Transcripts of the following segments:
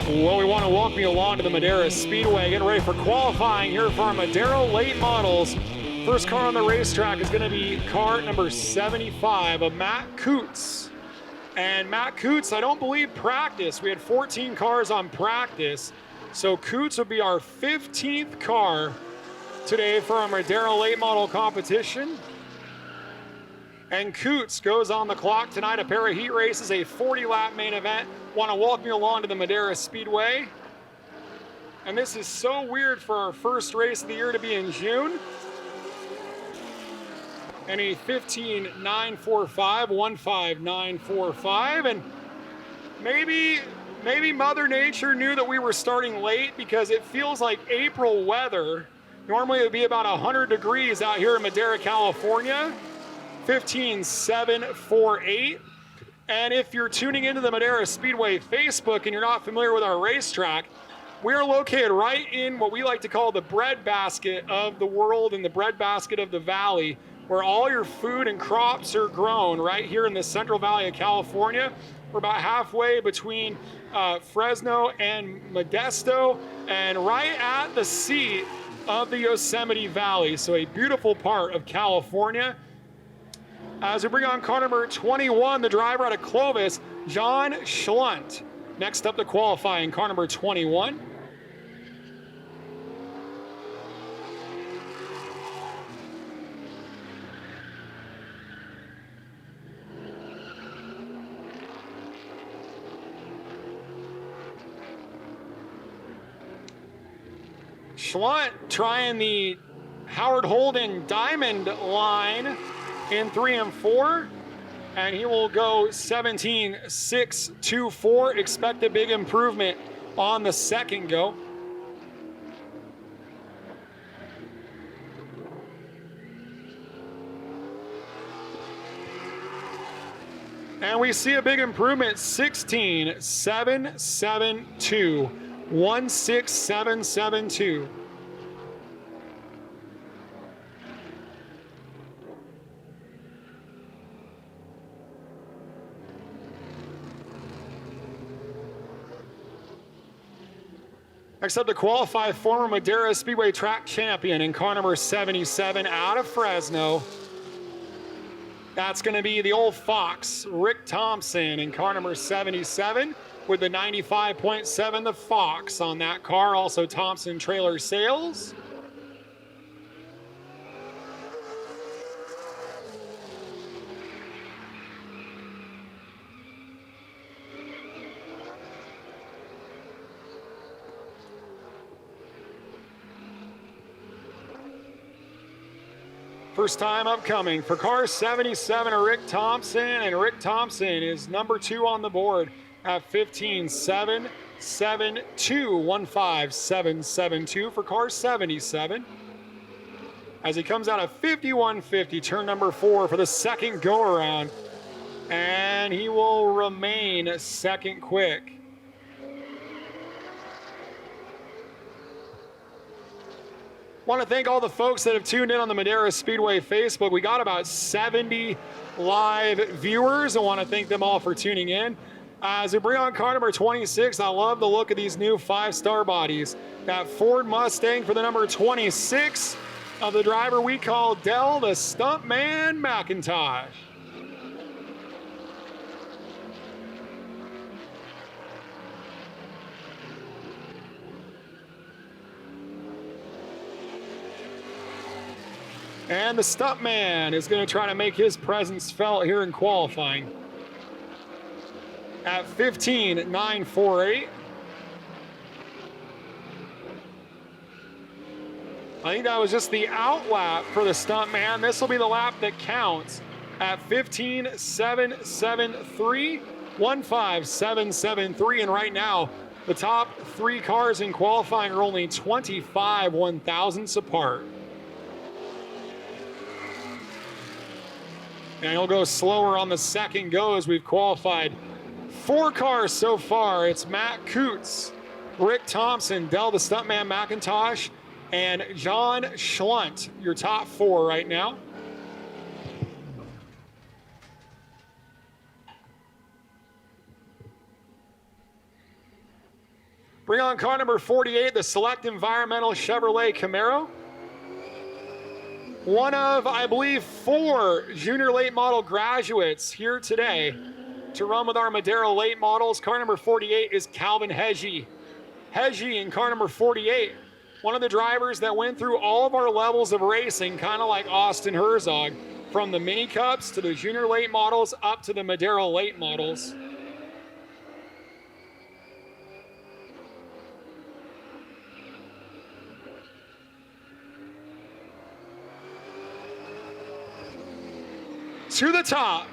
Well, we want to welcome you along to the Madera Speedway, getting ready for qualifying here for our Madera late models. First car on the racetrack is going to be car number 75 of Matt Coots. And Matt Coots, I don't believe practice. We had 14 cars on practice. So Coots would be our 15th car today for our Madera late model competition. And Coots goes on the clock tonight, a pair of heat races, a 40-lap main event. Want to welcome you along to the Madera Speedway. And this is so weird for our first race of the year to be in June. And a 15.945, 15945. And maybe Mother Nature knew that we were starting late because it feels like April weather. Normally it would be about 100 degrees out here in Madera, California. 15.748. And if you're tuning into the Madera Speedway Facebook and you're not familiar with our racetrack, we are located right in what we like to call the breadbasket of the world and the breadbasket of the valley, where all your food and crops are grown right here in the Central Valley of California. We're about halfway between Fresno and Modesto, and right at the seat of the Yosemite Valley. So a beautiful part of California. As we bring on car number 21, the driver out of Clovis, John Schlunt. Next up to qualifying, car number 21. Schlunt trying the Howard Holden Diamond line in 3 and 4, and he will go 17.624. Expect a big improvement on the second go. And we see a big improvement, 16.772, 16772. Next up to qualify, former Madera Speedway track champion in car number 77 out of Fresno. That's going to be the old Fox, Rick Thompson, in car number 77 with the 95.7, the Fox on that car. Also Thompson Trailer Sales. First time upcoming for car 77 of Rick Thompson, and Rick Thompson is number 2 on the board at 15.772, 15772 for car 77. As he comes out of 5150, turn number 4 for the second go around, and he will remain second quick. Want to thank all the folks that have tuned in on the Madera Speedway Facebook. We got about 70 live viewers. I want to thank them all for tuning in. As we bring on car number 26, I love the look of these new 5-star bodies. That Ford Mustang for the number 26 of the driver we call Dell, the Stuntman McIntosh. And the Stuntman is going to try to make his presence felt here in qualifying at 15.948. I think that was just the out lap for the Stuntman. This will be the lap that counts at 15.773, 15773. And right now, the top 3 cars in qualifying are only 25 one-thousandths apart. And he'll go slower on the second go as we've qualified 4 cars so far. It's Matt Coots, Rick Thompson, Dell the Stuntman McIntosh, and John Schlunt, your top 4 right now. Bring on car number 48, the Select Environmental Chevrolet Camaro. One of, I believe, 4 junior late model graduates here today to run with our Madera late models. Car number 48 is Calvin Heggie. Heggie in car number 48, one of the drivers that went through all of our levels of racing, kind of like Austin Herzog, from the mini cups to the junior late models up to the Madera late models. To the top,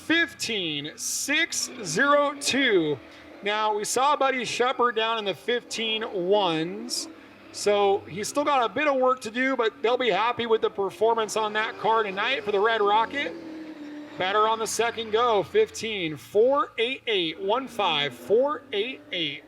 15,602. Now, we saw Buddy Shepard down in the 15.1s, so he's still got a bit of work to do, but they'll be happy with the performance on that car tonight for the Red Rocket. Better on the second go, 15,488, 15,488.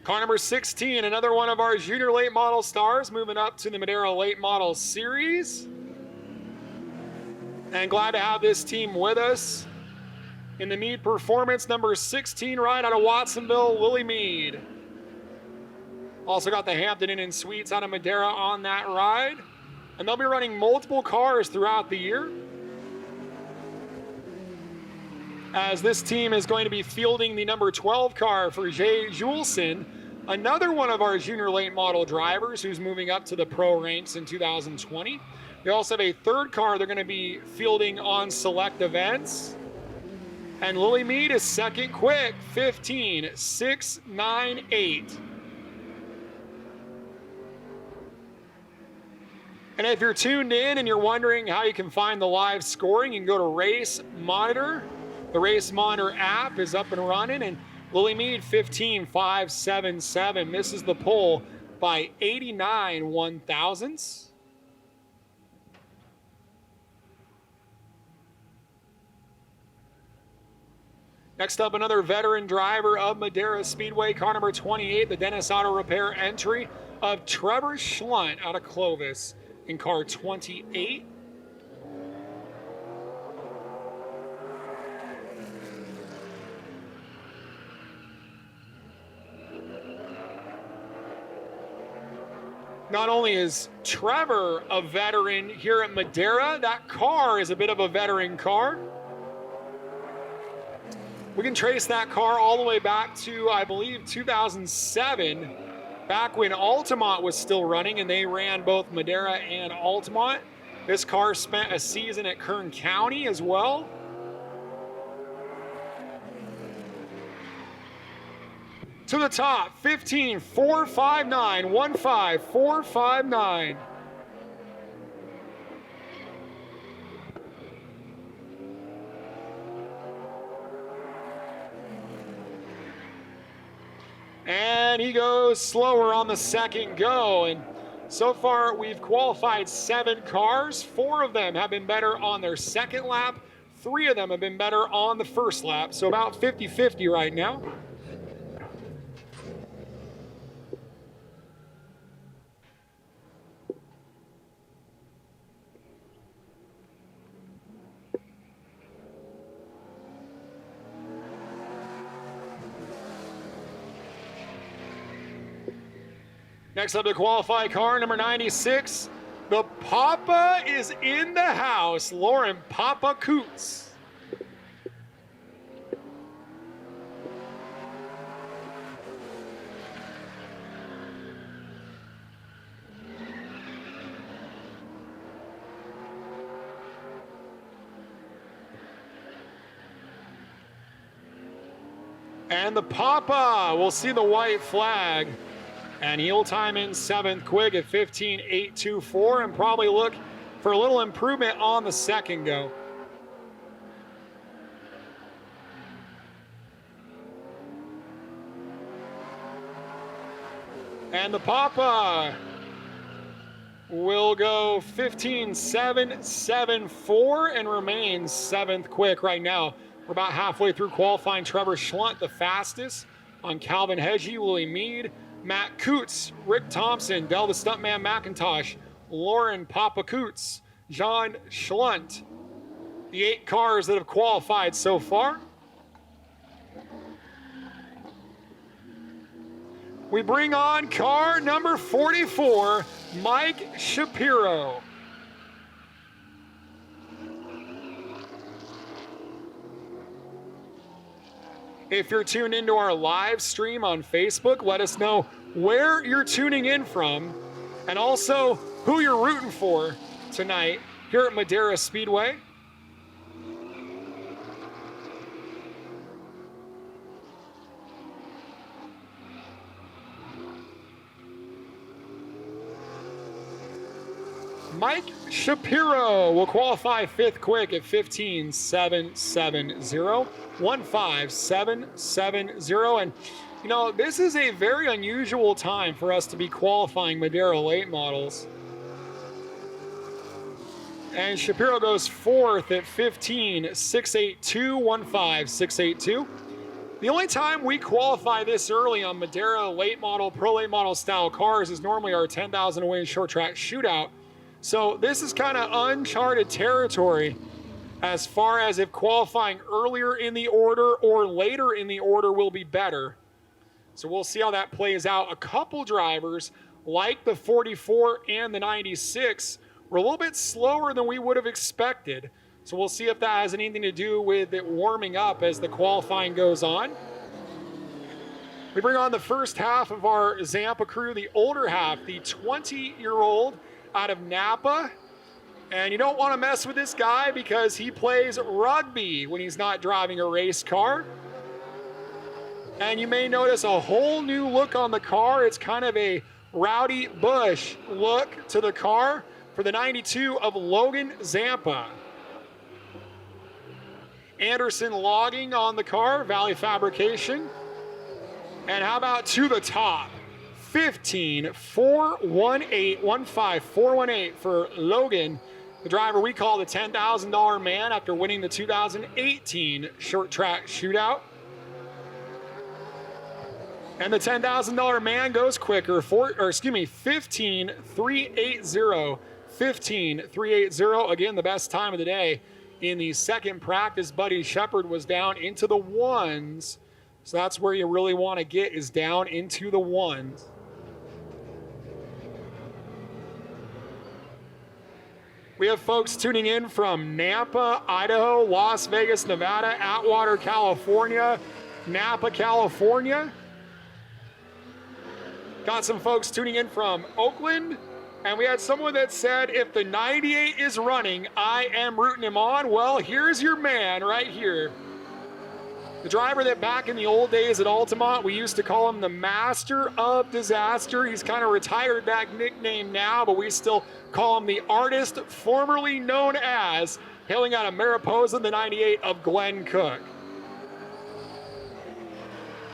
Car number 16, another one of our junior late model stars, moving up to the Madera late model series. And glad to have this team with us. In the Mead Performance, number 16 ride out of Watsonville, Lily Mead. Also got the Hampton Inn and Suites out of Madera on that ride. And they'll be running multiple cars throughout the year, as this team is going to be fielding the number 12 car for Jay Juleson, another one of our junior late model drivers who's moving up to the pro ranks in 2020. They also have a third car they're going to be fielding on select events. And Lily Mead is second quick, 15,698. And if you're tuned in and you're wondering how you can find the live scoring, you can go to Race Monitor. The Race Monitor app is up and running, and Lily Mead 15,577 misses the pole by 89 one-thousandths. Next up, another veteran driver of Madera Speedway, car number 28, the Dennis Auto Repair entry of Trevor Schlunt out of Clovis in car 28. Not only is Trevor a veteran here at Madera, that car is a bit of a veteran car. We can trace that car all the way back to, I believe, 2007, back when Altamont was still running and they ran both Madera and Altamont. This car spent a season at Kern County as well. To the top, 15,459, 15,459. And he goes slower on the second go. And so far, we've qualified 7 cars. 4 of them have been better on their second lap. 3 of them have been better on the first lap. So about 50-50 right now. Next up to qualify car number 96. The Papa is in the house. Lauren Papa Coots. And the Papa will see the white flag. And he'll time in 7th quick at 15,824 and probably look for a little improvement on the second go. And the Papa will go 15,774 and remains 7th quick right now. We're about halfway through qualifying. Trevor Schlunt, the fastest on Calvin Heggie, Willie Mead, Matt Coots, Rick Thompson, Del the Stuntman McIntosh, Lauren Papa Coots, John Schlunt. The 8 cars that have qualified so far. We bring on car number 44, Mike Shapiro. If you're tuned into our live stream on Facebook, let us know where you're tuning in from and also who you're rooting for tonight here at Madera Speedway. Mike Shapiro will qualify 5th quick at 15.770, 15770. And, you know, this is a very unusual time for us to be qualifying Madera late models. And Shapiro goes 4th at 15.682, 15682. The only time we qualify this early on Madera late model, pro late model style cars is normally our 10,000 to win short track shootout. So this is kind of uncharted territory as far as if qualifying earlier in the order or later in the order will be better. So we'll see how that plays out. A couple drivers, like the 44 and the 96, were a little bit slower than we would have expected. So we'll see if that has anything to do with it warming up as the qualifying goes on. We bring on the first half of our Zampa crew, the older half, the 20-year-old out of Napa. And you don't want to mess with this guy because he plays rugby when he's not driving a race car. And you may notice a whole new look on the car. It's kind of a Rowdy Bush look to the car for the 92 of Logan Zampa. Anderson Logging on the car, Valley Fabrication. And how about to the top? 15,418 for Logan, the driver we call the $10,000 man after winning the 2018 short track shootout. And the $10,000 man goes quicker, 15,380. 15,380, again, the best time of the day. In the second practice, Buddy Shepard was down into the ones. So that's where you really want to get, is down into the ones. We have folks tuning in from Nampa, Idaho, Las Vegas, Nevada, Atwater, California, Napa, California. Got some folks tuning in from Oakland. And we had someone that said, if the 98 is running, I am rooting him on. Well, here's your man right here. The driver that back in the old days at Altamont, we used to call him the Master of Disaster. He's kind of retired that nickname now, but we still call him the artist formerly known as, hailing out of Mariposa, the 98 of Glenn Cook.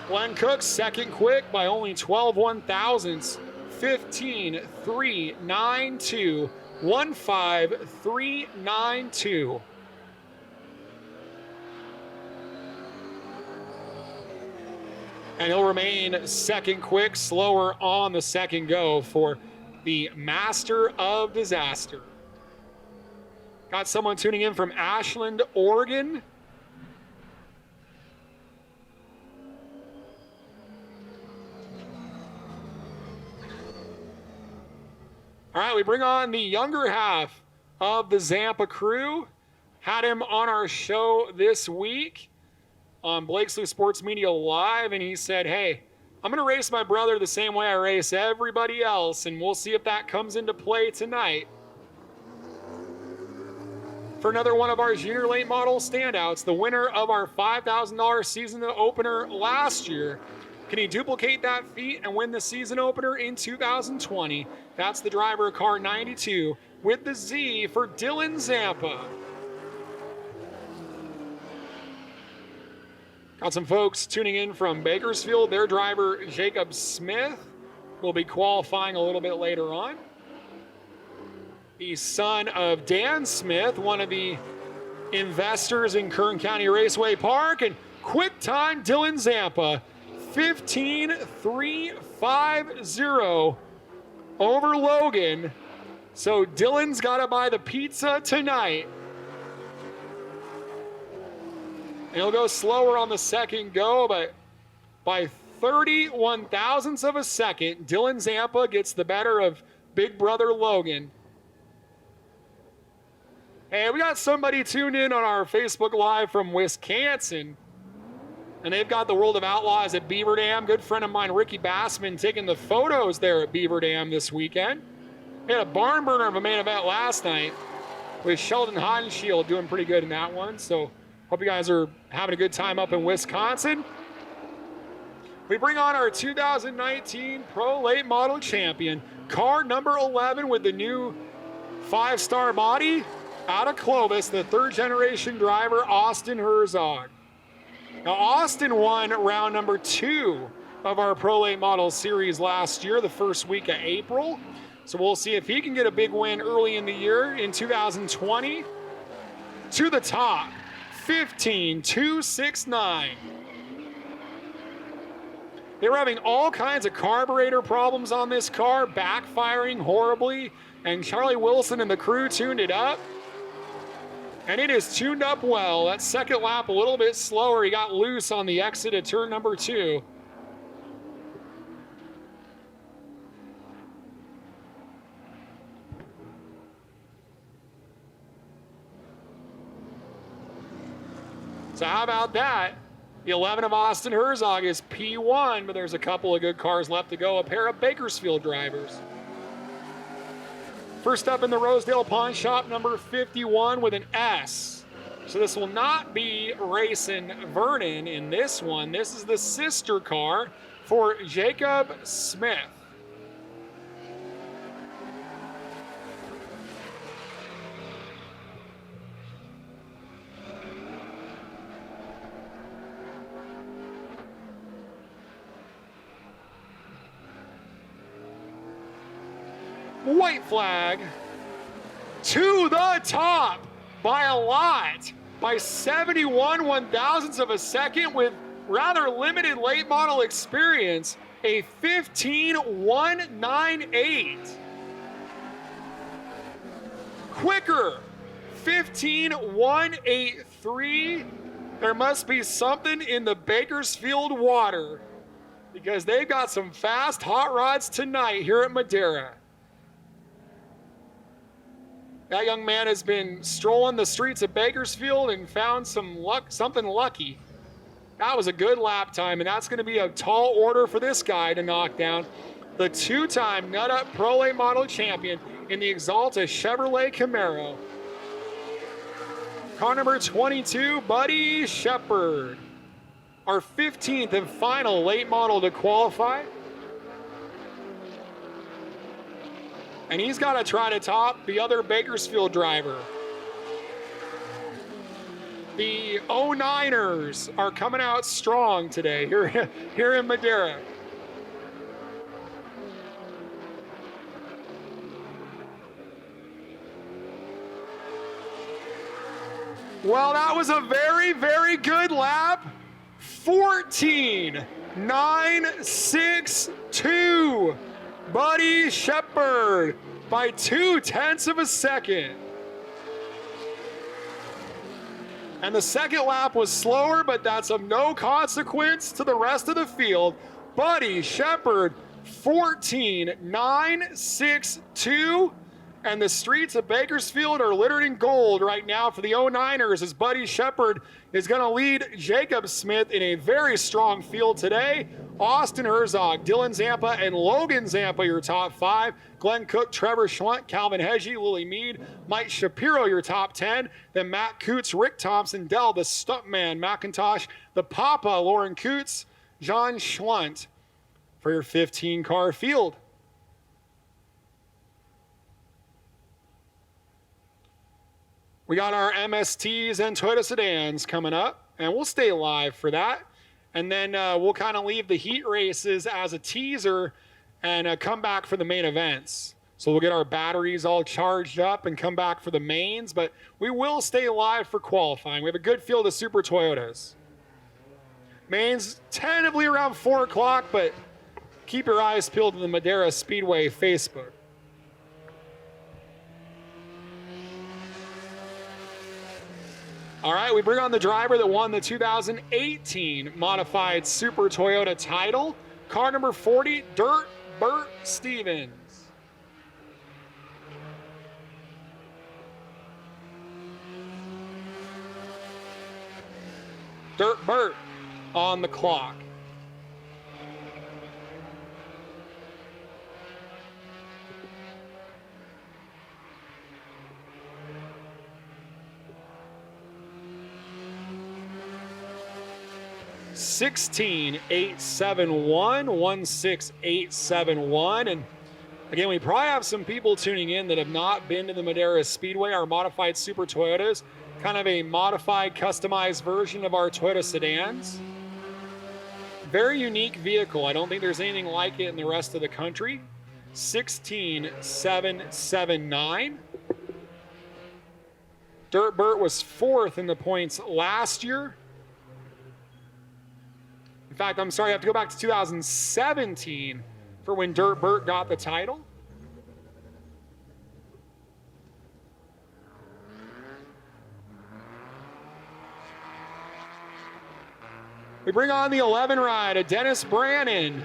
Glenn Cook, second quick by only 12 1/1000ths, 15,392, 15392. And he'll remain second quick, slower on the second go for the Master of Disaster. Got someone tuning in from Ashland, Oregon. All right, we bring on the younger half of the Zampa crew. Had him on our show this week on Blakesley Sports Media Live, and he said, hey, I'm going to race my brother the same way I race everybody else, and we'll see if that comes into play tonight. For another one of our junior late model standouts, the winner of our $5,000 season opener last year. Can he duplicate that feat and win the season opener in 2020? That's the driver of car 92 with the Z for Dylan Zampa. Got some folks tuning in from Bakersfield. Their driver, Jacob Smith, will be qualifying a little bit later on. The son of Dan Smith, one of the investors in Kern County Raceway Park. And quick time, Dylan Zampa, 15,3 5-0 over Logan. So Dylan's got to buy the pizza tonight. And he'll go slower on the second go, but by 31 thousandths of a second, Dylan Zampa gets the better of big brother Logan. Hey, we got somebody tuned in on our Facebook Live from Wisconsin. And they've got the World of Outlaws at Beaver Dam. Good friend of mine, Ricky Bassman, taking the photos there at Beaver Dam this weekend. We had a barn burner of a main event last night with Sheldon Hodenshield doing pretty good in that one. So hope you guys are having a good time up in Wisconsin. We bring on our 2019 Pro Late Model Champion, car number 11 with the new 5-star body out of Clovis, the third-generation driver, Austin Herzog. Now, Austin won round number 2 of our Pro Late Model Series last year, the first week of April. So we'll see if he can get a big win early in the year in 2020. To the top, 15,269. They were having all kinds of carburetor problems on this car, backfiring horribly, and Charlie Wilson and the crew tuned it up. And it is tuned up well. That second lap a little bit slower. He got loose on the exit at turn number 2. So how about that? The 11 of Austin Herzog is P1, but there's a couple of good cars left to go. A pair of Bakersfield drivers. First up in the Rosedale Pawn Shop, number 51 with an S. So this will not be Racing Vernon in this one. This is the sister car for Jacob Smith. White flag to the top by a lot, by 71 one-thousandths of a second with rather limited late model experience, a 15.198. Quicker, 15.183. There must be something in the Bakersfield water because they've got some fast hot rods tonight here at Madera. That young man has been strolling the streets of Bakersfield and found something lucky. That was a good lap time, and that's going to be a tall order for this guy to knock down. The two-time Nut Up Pro Late Model champion in the Exalta Chevrolet Camaro. Car number 22, Buddy Shepard. Our 15th and final late model to qualify. And he's got to try to top the other Bakersfield driver. The 09ers are coming out strong today here in Madera. Well, that was a very, very good lap. 14.962. Buddy Shepard by 0.2 of a second. And the second lap was slower, but that's of no consequence to the rest of the field. Buddy Shepard, 14.962. And the streets of Bakersfield are littered in gold right now for the 09ers as Buddy Shepard is going to lead Jacob Smith in a very strong field today. Austin Herzog, Dylan Zampa, and Logan Zampa, your top 5. Glenn Cook, Trevor Schlunt, Calvin Heggie, Lily Mead, Mike Shapiro, your top 10. Then Matt Coots, Rick Thompson, Dell, the Stuntman, McIntosh, the Papa, Lauren Coots, John Schlunt for your 15-car field. We got our MSTs and Toyota sedans coming up, and we'll stay live for that. And then we'll kind of leave the heat races as a teaser and come back for the main events. So we'll get our batteries all charged up and come back for the mains, but we will stay live for qualifying. We have a good field of Super Toyotas. Mains tentatively around 4 o'clock, but keep your eyes peeled to the Madera Speedway Facebook. All right, we bring on the driver that won the 2018 Modified Super Toyota title, car number 40, Dirt Bert Stevens. Dirt Bert on the clock. (16.871) 16871. And again, we probably have some people tuning in that have not been to the Madera Speedway. Our modified Super Toyotas, kind of a modified, customized version of our Toyota sedans. Very unique vehicle. I don't think there's anything like it in the rest of the country. 16.779. Dirt Bert was 4th in the points last year. In fact, I'm sorry, I have to go back to 2017 for when Dirt Bert got the title. We bring on the 11 ride of Dennis Brannon,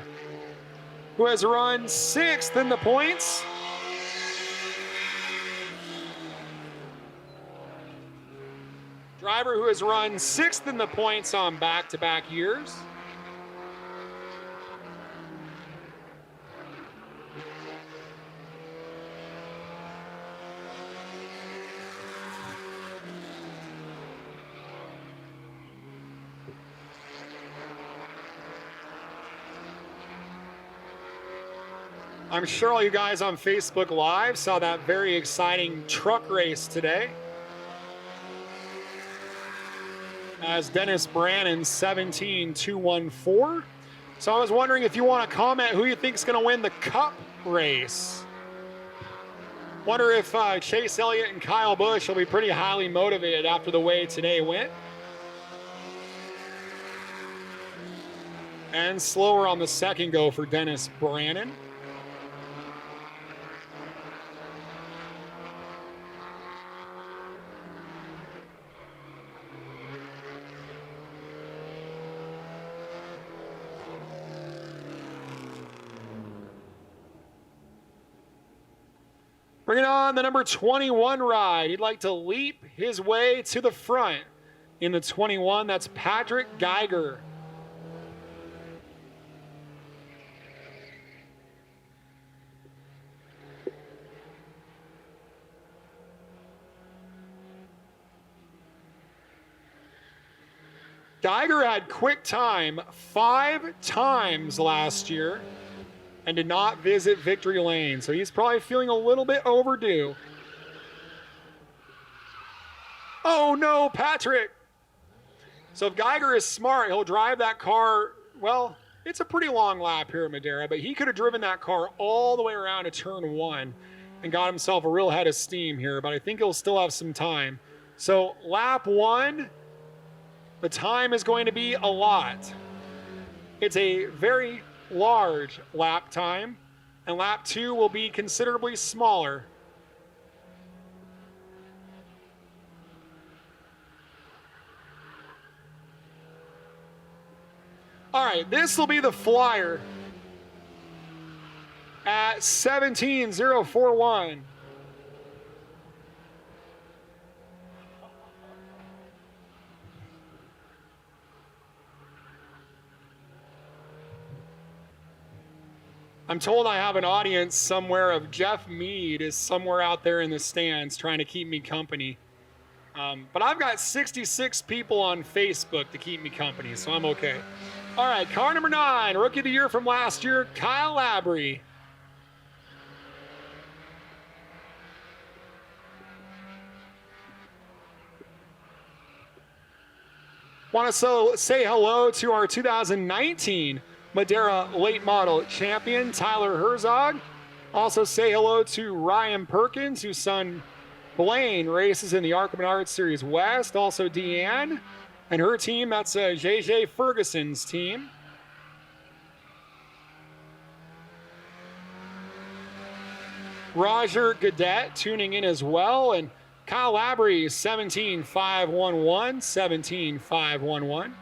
who has run 6th in the points. Driver who has run 6th in the points on back-to-back years. I'm sure all you guys on Facebook Live saw that very exciting truck race today, as Dennis Brannon 17.214. So I was wondering if you want to comment who you think is going to win the Cup race. Wonder if Chase Elliott and Kyle Busch will be pretty highly motivated after the way today went. And slower on the second go for Dennis Brannon. Bringing on the number 21 ride. He'd like to leap his way to the front in the 21. That's Patrick Geiger. Geiger had quick time 5 times last year and did not visit victory lane, so he's probably feeling a little bit overdue. Oh no, Patrick! So if Geiger is smart, he'll drive that car, well, it's a pretty long lap here at Madera, but he could have driven that car all the way around to turn 1 and got himself a real head of steam here, but I think he'll still have some time. So lap 1, the time is going to be a lot. It's a very large lap time, and lap 2 will be considerably smaller. All right, this will be the flyer at 17.041. I'm told I have an audience somewhere of Jeff Mead is somewhere out there in the stands trying to keep me company. But I've got 66 people on Facebook to keep me company, so I'm okay. All right, car number 9, Rookie of the Year from last year, Kyle Labrie. Want to say hello to our 2019 Madera late model champion, Tyler Herzog. Also say hello to Ryan Perkins, whose son Blaine races in the ARCA Menards Series West. Also Deanne and her team, that's JJ Ferguson's team. Roger Gadet tuning in as well. And Kyle Labrie, 17,511, 17,511.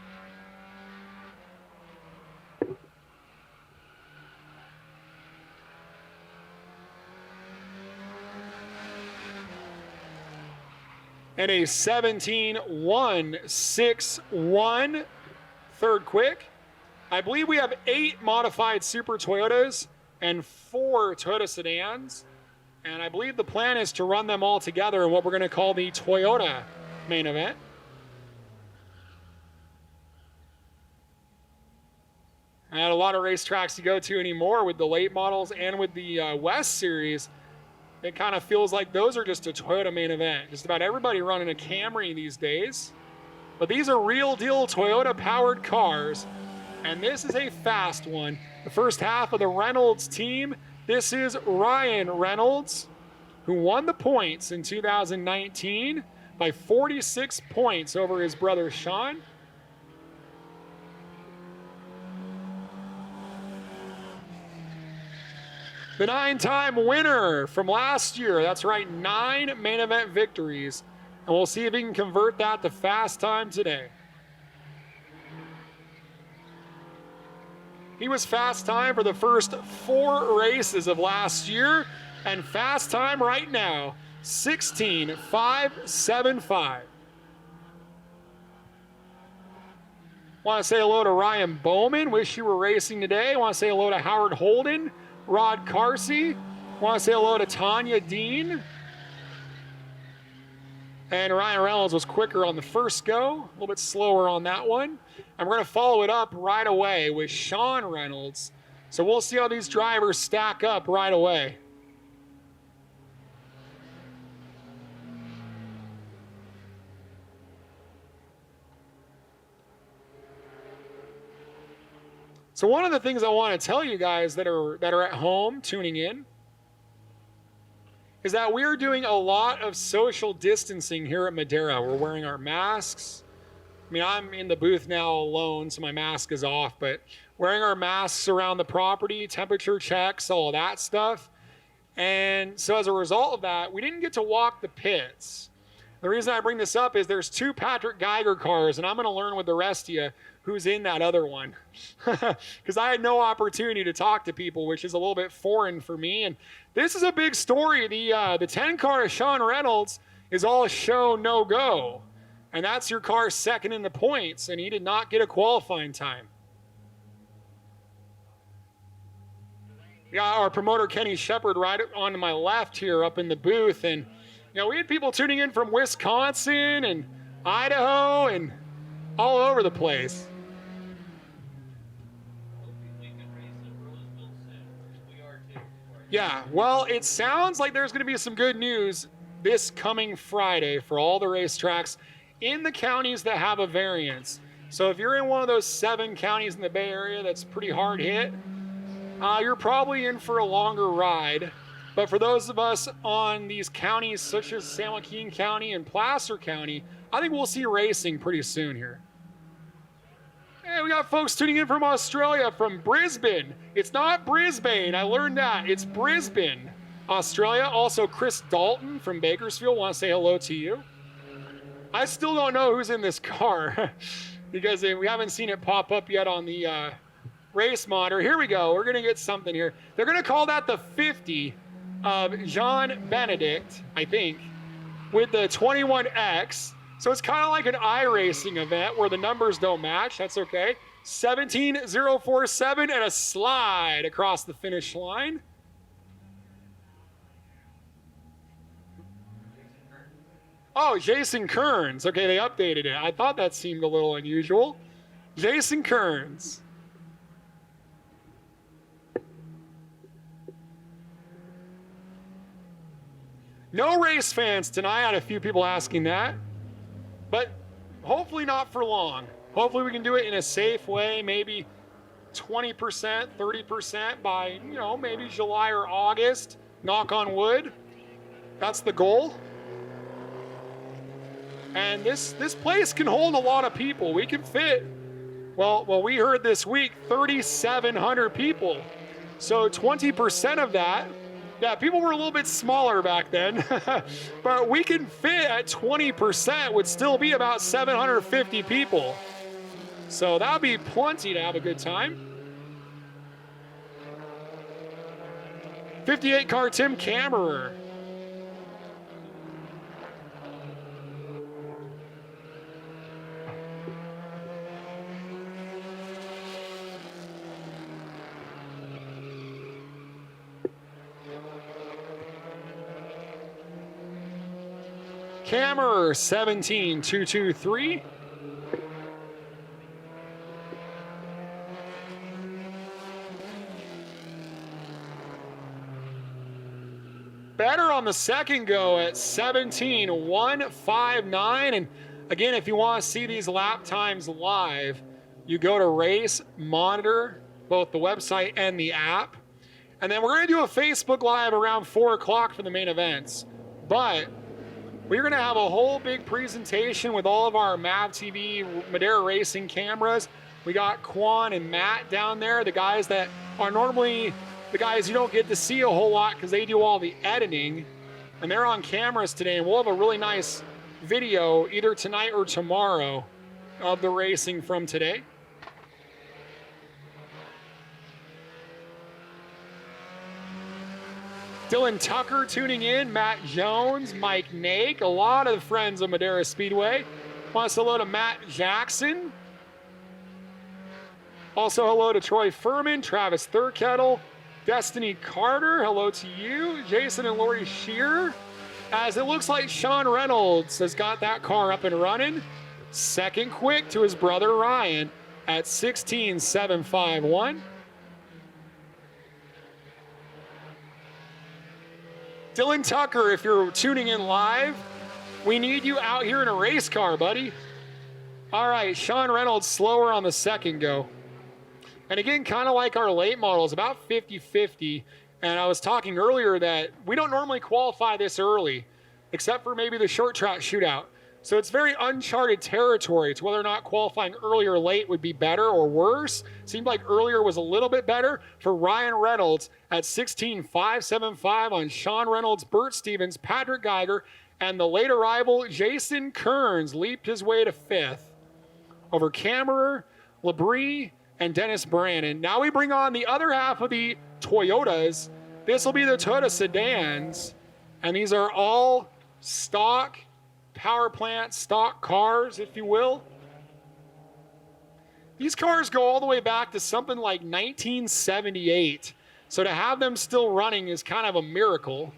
And a 17,161 third quick. I believe we have 8 modified Super Toyotas and 4 Toyota sedans. And I believe the plan is to run them all together in what we're going to call the Toyota main event. I had a lot of racetracks to go to anymore with the late models and with the West Series. It kind of feels like those are just a Toyota main event. Just about everybody running a Camry these days. But these are real deal Toyota powered cars. And this is a fast one. The first half of the Reynolds team. This is Ryan Reynolds, who won the points in 2019 by 46 points over his brother Sean. The 9-time winner from last year. That's right, 9 main event victories. And we'll see if he can convert that to fast time today. He was fast time for the first 4 races of last year, and fast time right now, 16,575. Want to say hello to Ryan Bowman. Wish you were racing today. Want to say hello to Howard Holden, Rod Carsey. Want to say hello to Tanya Dean. And Ryan Reynolds was quicker on the first go, a little bit slower on that one. And we're going to follow it up right away with Sean Reynolds. So we'll see how these drivers stack up right away. So one of the things I want to tell you guys that are at home tuning in is that we're doing a lot of social distancing here at Madera. We're wearing our masks. I mean, I'm in the booth now alone, so my mask is off, but wearing our masks around the property, temperature checks, all of that stuff. And so as a result of that, we didn't get to walk the pits. The reason I bring this up is there's 2 Patrick Geiger cars, and I'm going to learn with the rest of you who's in that other one. Because I had no opportunity to talk to people, which is a little bit foreign for me. And this is a big story. The 10 car of Sean Reynolds is all show no go. And that's your car second in the points, and he did not get a qualifying time. Yeah, our promoter Kenny Shepard right on to my left here up in the booth. And we had people tuning in from Wisconsin and Idaho and all over the place. Yeah, well, it sounds like there's going to be some good news this coming Friday for all the racetracks in the counties that have a variance. So if you're in one of those 7 counties in the Bay Area that's pretty hard hit, you're probably in for a longer ride. But for those of us on these counties such as San Joaquin County and Placer County, I think we'll see racing pretty soon here. Hey, we got folks tuning in from Australia, from Brisbane. It's not Brisbane, I learned that. It's Brisbane, Australia. Also, Chris Dalton from Bakersfield, want to say hello to you. I still don't know who's in this car because we haven't seen it pop up yet on the race monitor. Here we go. We're going to get something here. They're going to call that the 50 of Jean Benedict, I think, with the 21X. So it's kind of like an iRacing event where the numbers don't match. That's okay. 17,047 and a slide across the finish line. Oh, Jason Kearns. Okay, they updated it. I thought that seemed a little unusual. Jason Kearns. No race fans tonight. I had a few people asking that. But hopefully not for long. Hopefully we can do it in a safe way, maybe 20%, 30% by, maybe July or August. Knock on wood. That's the goal. And this place can hold a lot of people. We can fit, well, we heard this week, 3,700 people. So 20% of that Yeah, people were a little bit smaller back then, but we can fit at 20% would still be about 750 people. So that would be plenty to have a good time. 58 car Tim Kammerer. Kammerer 17223. Better on the second go at 17,159. And again, if you want to see these lap times live, you go to Race Monitor, both the website and the app. And then we're going to do a Facebook Live around 4 o'clock for the main events. But we're going to have a whole big presentation with all of our MAV TV Madera Racing cameras. We got Quan and Matt down there, the guys that are normally the guys you don't get to see a whole lot because they do all the editing. And they're on cameras today. And we'll have a really nice video either tonight or tomorrow of the racing from today. Dylan Tucker tuning in, Matt Jones, Mike Nake, a lot of friends of Madera Speedway. Want to say hello to Matt Jackson. Also hello to Troy Furman, Travis Thurkettle, Destiny Carter, hello to you. Jason and Lori Shearer. As it looks like Sean Reynolds has got that car up and running. Second quick to his brother Ryan at 16,751. Dylan Tucker, if you're tuning in live, we need you out here in a race car, buddy. All right, Sean Reynolds slower on the second go. And again, kind of like our late models, about 50-50. And I was talking earlier that we don't normally qualify this early, except for maybe the short track shootout. So it's very uncharted territory. It's whether or not qualifying early or late would be better or worse. Seemed like earlier was a little bit better for Ryan Reynolds at 16,575 on Sean Reynolds, Bert Stevens, Patrick Geiger, and the late arrival Jason Kearns leaped his way to fifth over Kammerer, Labrie, and Dennis Brannon. Now we bring on the other half of the Toyotas. This will be the Toyota sedans, and these are all stock power plant, stock cars, if you will. These cars go all the way back to something like 1978. So to have them still running is kind of a miracle.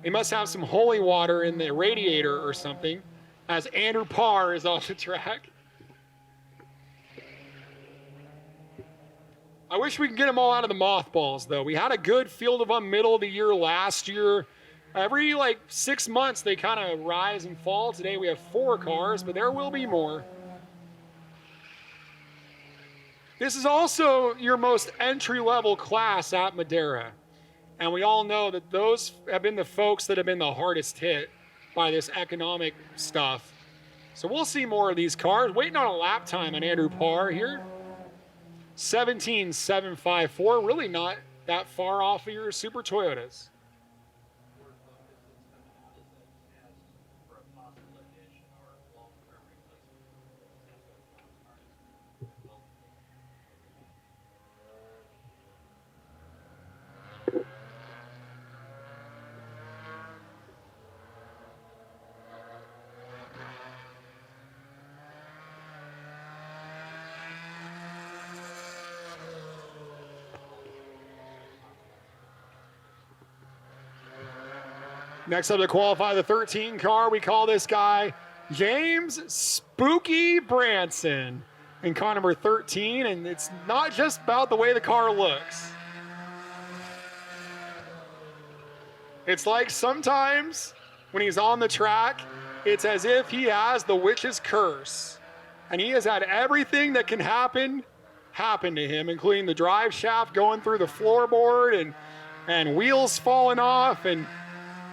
They must have some holy water in the radiator or something, as Andrew Parr is on the track. I wish we could get them all out of the mothballs, though. We had a good field of them middle of the year last year. Every 6 months, they kind of rise and fall. Today we have 4 cars, but there will be more. This is also your most entry-level class at Madera. And we all know that those have been the folks that have been the hardest hit by this economic stuff. So we'll see more of these cars. Waiting on a lap time on Andrew Parr here. 17,754, really not that far off of your Super Toyotas. Next up to qualify the 13 car, we call this guy James Spooky Branson in car number 13, and it's not just about the way the car looks. It's like sometimes when he's on the track, it's as if he has the witch's curse, and he has had everything that can happen to him, including the drive shaft going through the floorboard and wheels falling off,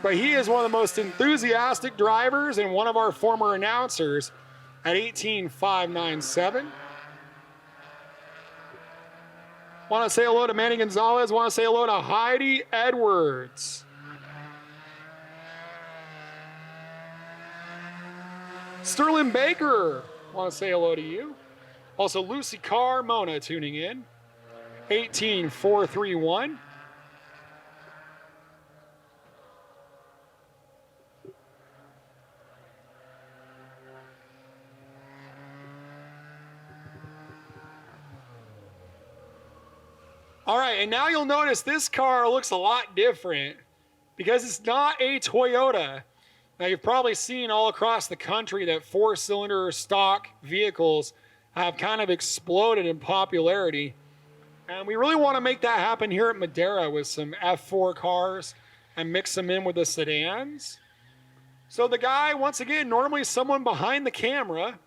but he is one of the most enthusiastic drivers and one of our former announcers at 18,597. Want to say hello to Manny Gonzalez. Want to say hello to Heidi Edwards. Sterling Baker. Want to say hello to you. Also, Lucy Carmona tuning in. 18431. All right, and now you'll notice this car looks a lot different because it's not a Toyota. Now, you've probably seen all across the country that four-cylinder stock vehicles have kind of exploded in popularity. And we really want to make that happen here at Madera with some F4 cars and mix them in with the sedans. So the guy, once again, normally someone behind the camera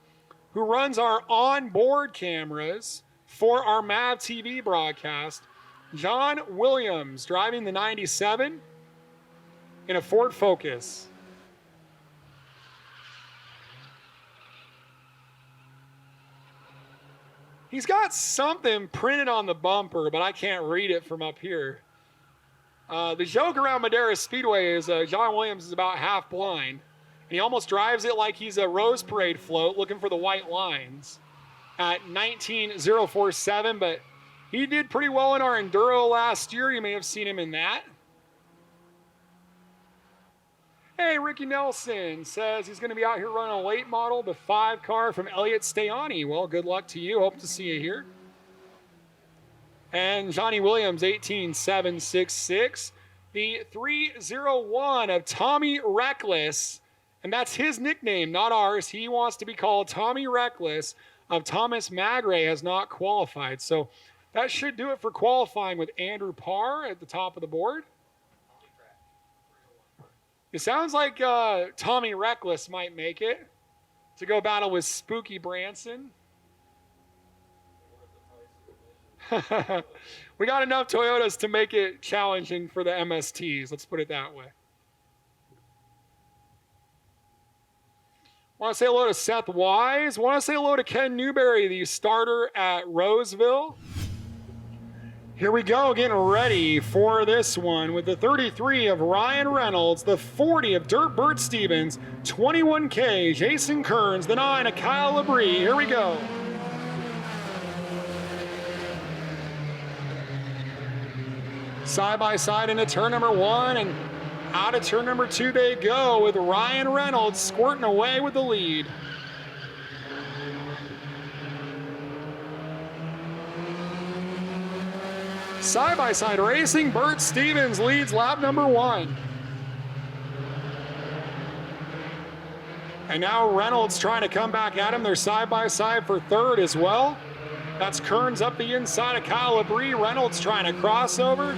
who runs our onboard cameras for our MAV TV broadcast, John Williams, driving the 97 in a Ford Focus. He's got something printed on the bumper, but I can't read it from up here. The joke around Madera Speedway is John Williams is about half blind, and he almost drives it like he's a Rose Parade float looking for the white lines at 19,047, but he did pretty well in our Enduro last year. You may have seen him in that. Hey, Ricky Nelson says he's going to be out here running a late model, the 5 car from Elliot Stayani. Well, good luck to you. Hope to see you here. And Johnny Williams, 18766. The 301 of Tommy Reckless, and that's his nickname, not ours. He wants to be called Tommy Reckless of Thomas Magray, has not qualified. So that should do it for qualifying with Andrew Parr at the top of the board. It sounds like Tommy Reckless might make it to go battle with Spooky Branson. We got enough Toyotas to make it challenging for the MSTs. Let's put it that way. Want to say hello to Seth Wise. Want to say hello to Ken Newberry, the starter at Roseville. Here we go, getting ready for this one with the 33 of Ryan Reynolds, the 40 of Dirt Bert Stevens, 21K, Jason Kearns, the 9 of Kyle Labrie. Here we go. Side by side into turn number 1, and out of turn number 2 they go with Ryan Reynolds squirting away with the lead. Side-by-side racing, Bert Stevens leads lap number 1. And now Reynolds trying to come back at him. They're side-by-side for third as well. That's Kearns up the inside of Kyle Labrie. Reynolds trying to cross over.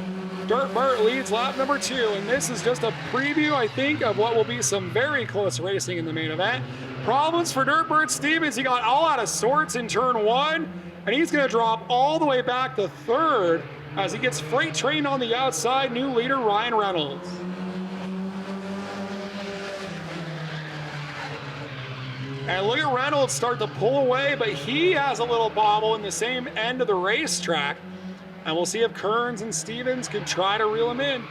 Dirt Bert leads lap number 2. And this is just a preview, I think, of what will be some very close racing in the main event. Problems for Dirt Bert Stevens. He got all out of sorts in turn 1. And he's going to drop all the way back to third as he gets freight trained on the outside. New leader, Ryan Reynolds. And look at Reynolds start to pull away, but he has a little bobble in the same end of the racetrack. And we'll see if Kearns and Stevens can try to reel him in.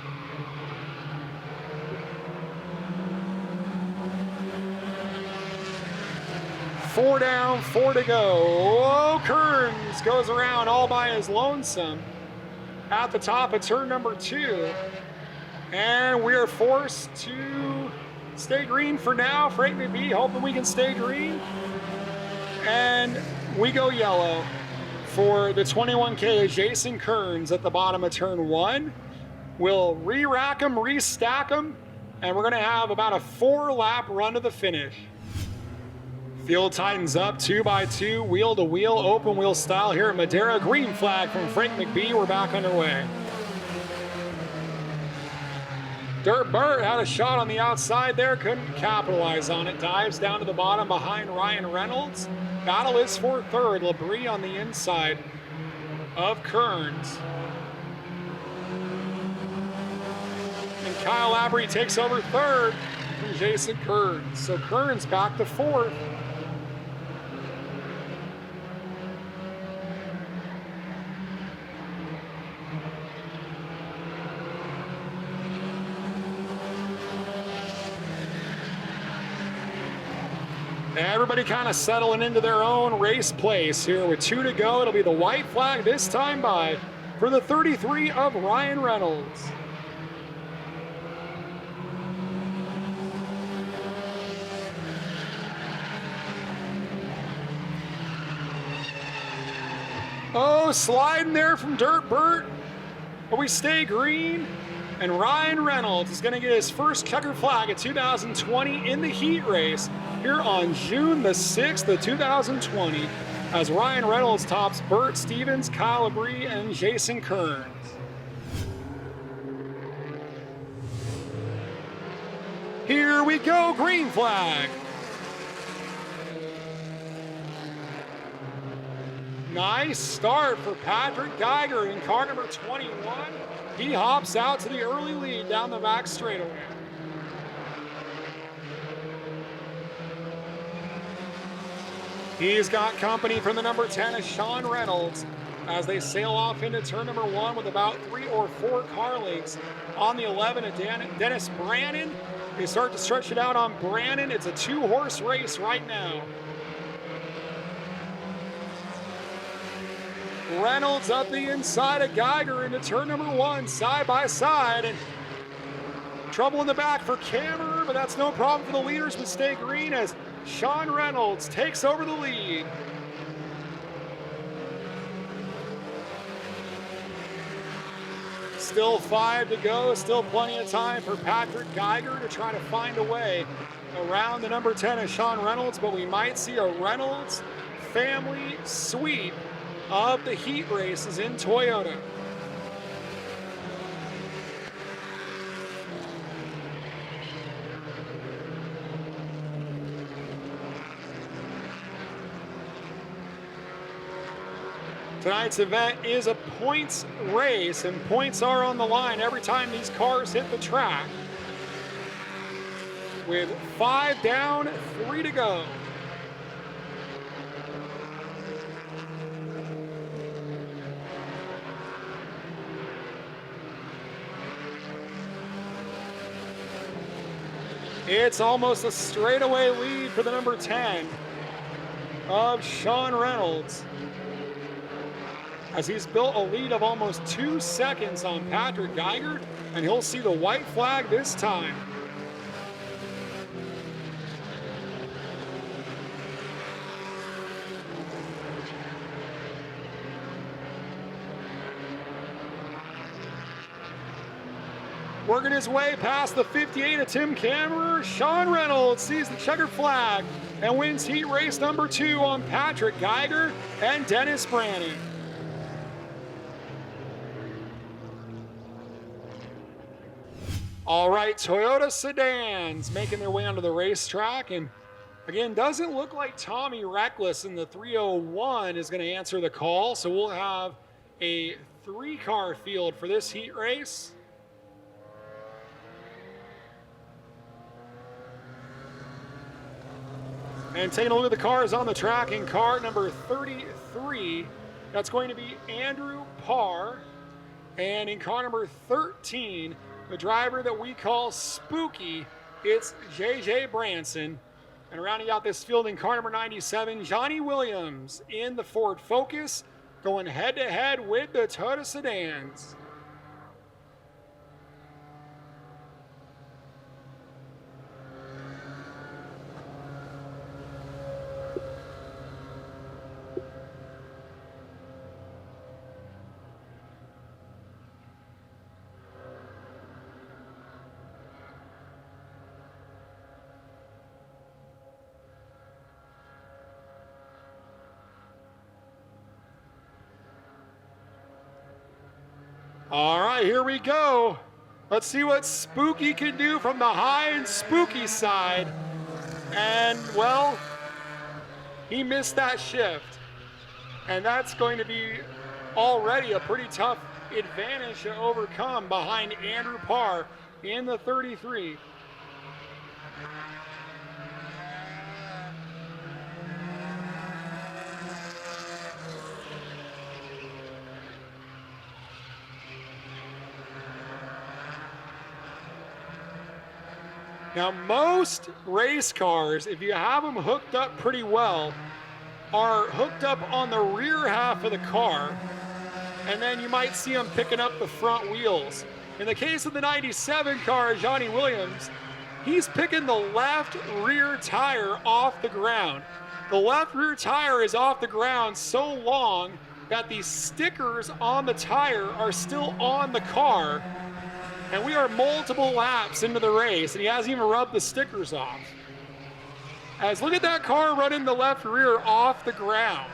Four down, 4 to go. Oh, Kearns goes around all by his lonesome at the top of turn number 2. And we are forced to stay green for now. Frank McBee hoping we can stay green. And we go yellow for the 21K Jason Kearns at the bottom of turn 1. We'll re-rack them, re-stack them, and we're going to have about a 4-lap run to the finish. Field tightens up 2 by 2, wheel to wheel, open wheel style here at Madera. Green flag from Frank McBee. We're back underway. Dirt Bert had a shot on the outside there, couldn't capitalize on it. Dives down to the bottom behind Ryan Reynolds. Battle is for third. Labrie on the inside of Kearns. And Kyle Labrie takes over third from Jason Kearns. So Kearns back to fourth. Everybody kind of settling into their own race place here with 2 to go. It'll be the white flag this time by for the 33 of Ryan Reynolds. Oh, sliding there from Dirt Burt, but we stay green. And Ryan Reynolds is going to get his first checker flag of 2020 in the heat race here on June the 6th of 2020 as Ryan Reynolds tops Burt Stevens, Kyle Labrie, and Jason Kearns. Here we go, green flag. Nice start for Patrick Geiger in car number 21. He hops out to the early lead down the back straightaway. He's got company from the number 10 of Sean Reynolds as they sail off into turn number 1 with about 3 or 4 car lengths on the 11 of Dennis Brannon. They start to stretch it out on Brannon. It's a 2-horse race right now. Reynolds up the inside of Geiger into turn number 1, side by side, and trouble in the back for Kammerer, but that's no problem for the leaders with stay green as Sean Reynolds takes over the lead. Still 5 to go, still plenty of time for Patrick Geiger to try to find a way around the number 10 of Sean Reynolds, but we might see a Reynolds family sweep of the heat races in Toyota. Tonight's event is a points race, and points are on the line every time these cars hit the track. With 5 down, 3 to go. It's almost a straightaway lead for the number 10 of Sean Reynolds, as he's built a lead of almost 2 seconds on Patrick Geiger, and he'll see the white flag this time. Working his way past the 58 of Tim Kammerer, Sean Reynolds sees the checkered flag and wins heat race number 2 on Patrick Geiger and Dennis Brannon. All right, Toyota sedans making their way onto the racetrack, and again, doesn't look like Tommy Reckless in the 301 is going to answer the call, so we'll have a 3-car field for this heat race. And taking a look at the cars on the track, in car number 33, that's going to be Andrew Parr. And in car number 13, the driver that we call Spooky, it's JJ Branson. And rounding out this field in car number 97, Johnny Williams in the Ford Focus, going head-to-head with the Toyota sedans. All right, here we go. Let's see what Spooky can do from the high and spooky side. And, well, he missed that shift. And that's going to be already a pretty tough advantage to overcome behind Andrew Parr in the 33. Now, most race cars, if you have them hooked up pretty well, are hooked up on the rear half of the car, and then you might see them picking up the front wheels. In the case of the 97 car, Johnny Williams, he's picking the left rear tire off the ground. The left rear tire is off the ground so long that the stickers on the tire are still on the car, and we are multiple laps into the race, and he hasn't even rubbed the stickers off. As look at that car running the left rear off the ground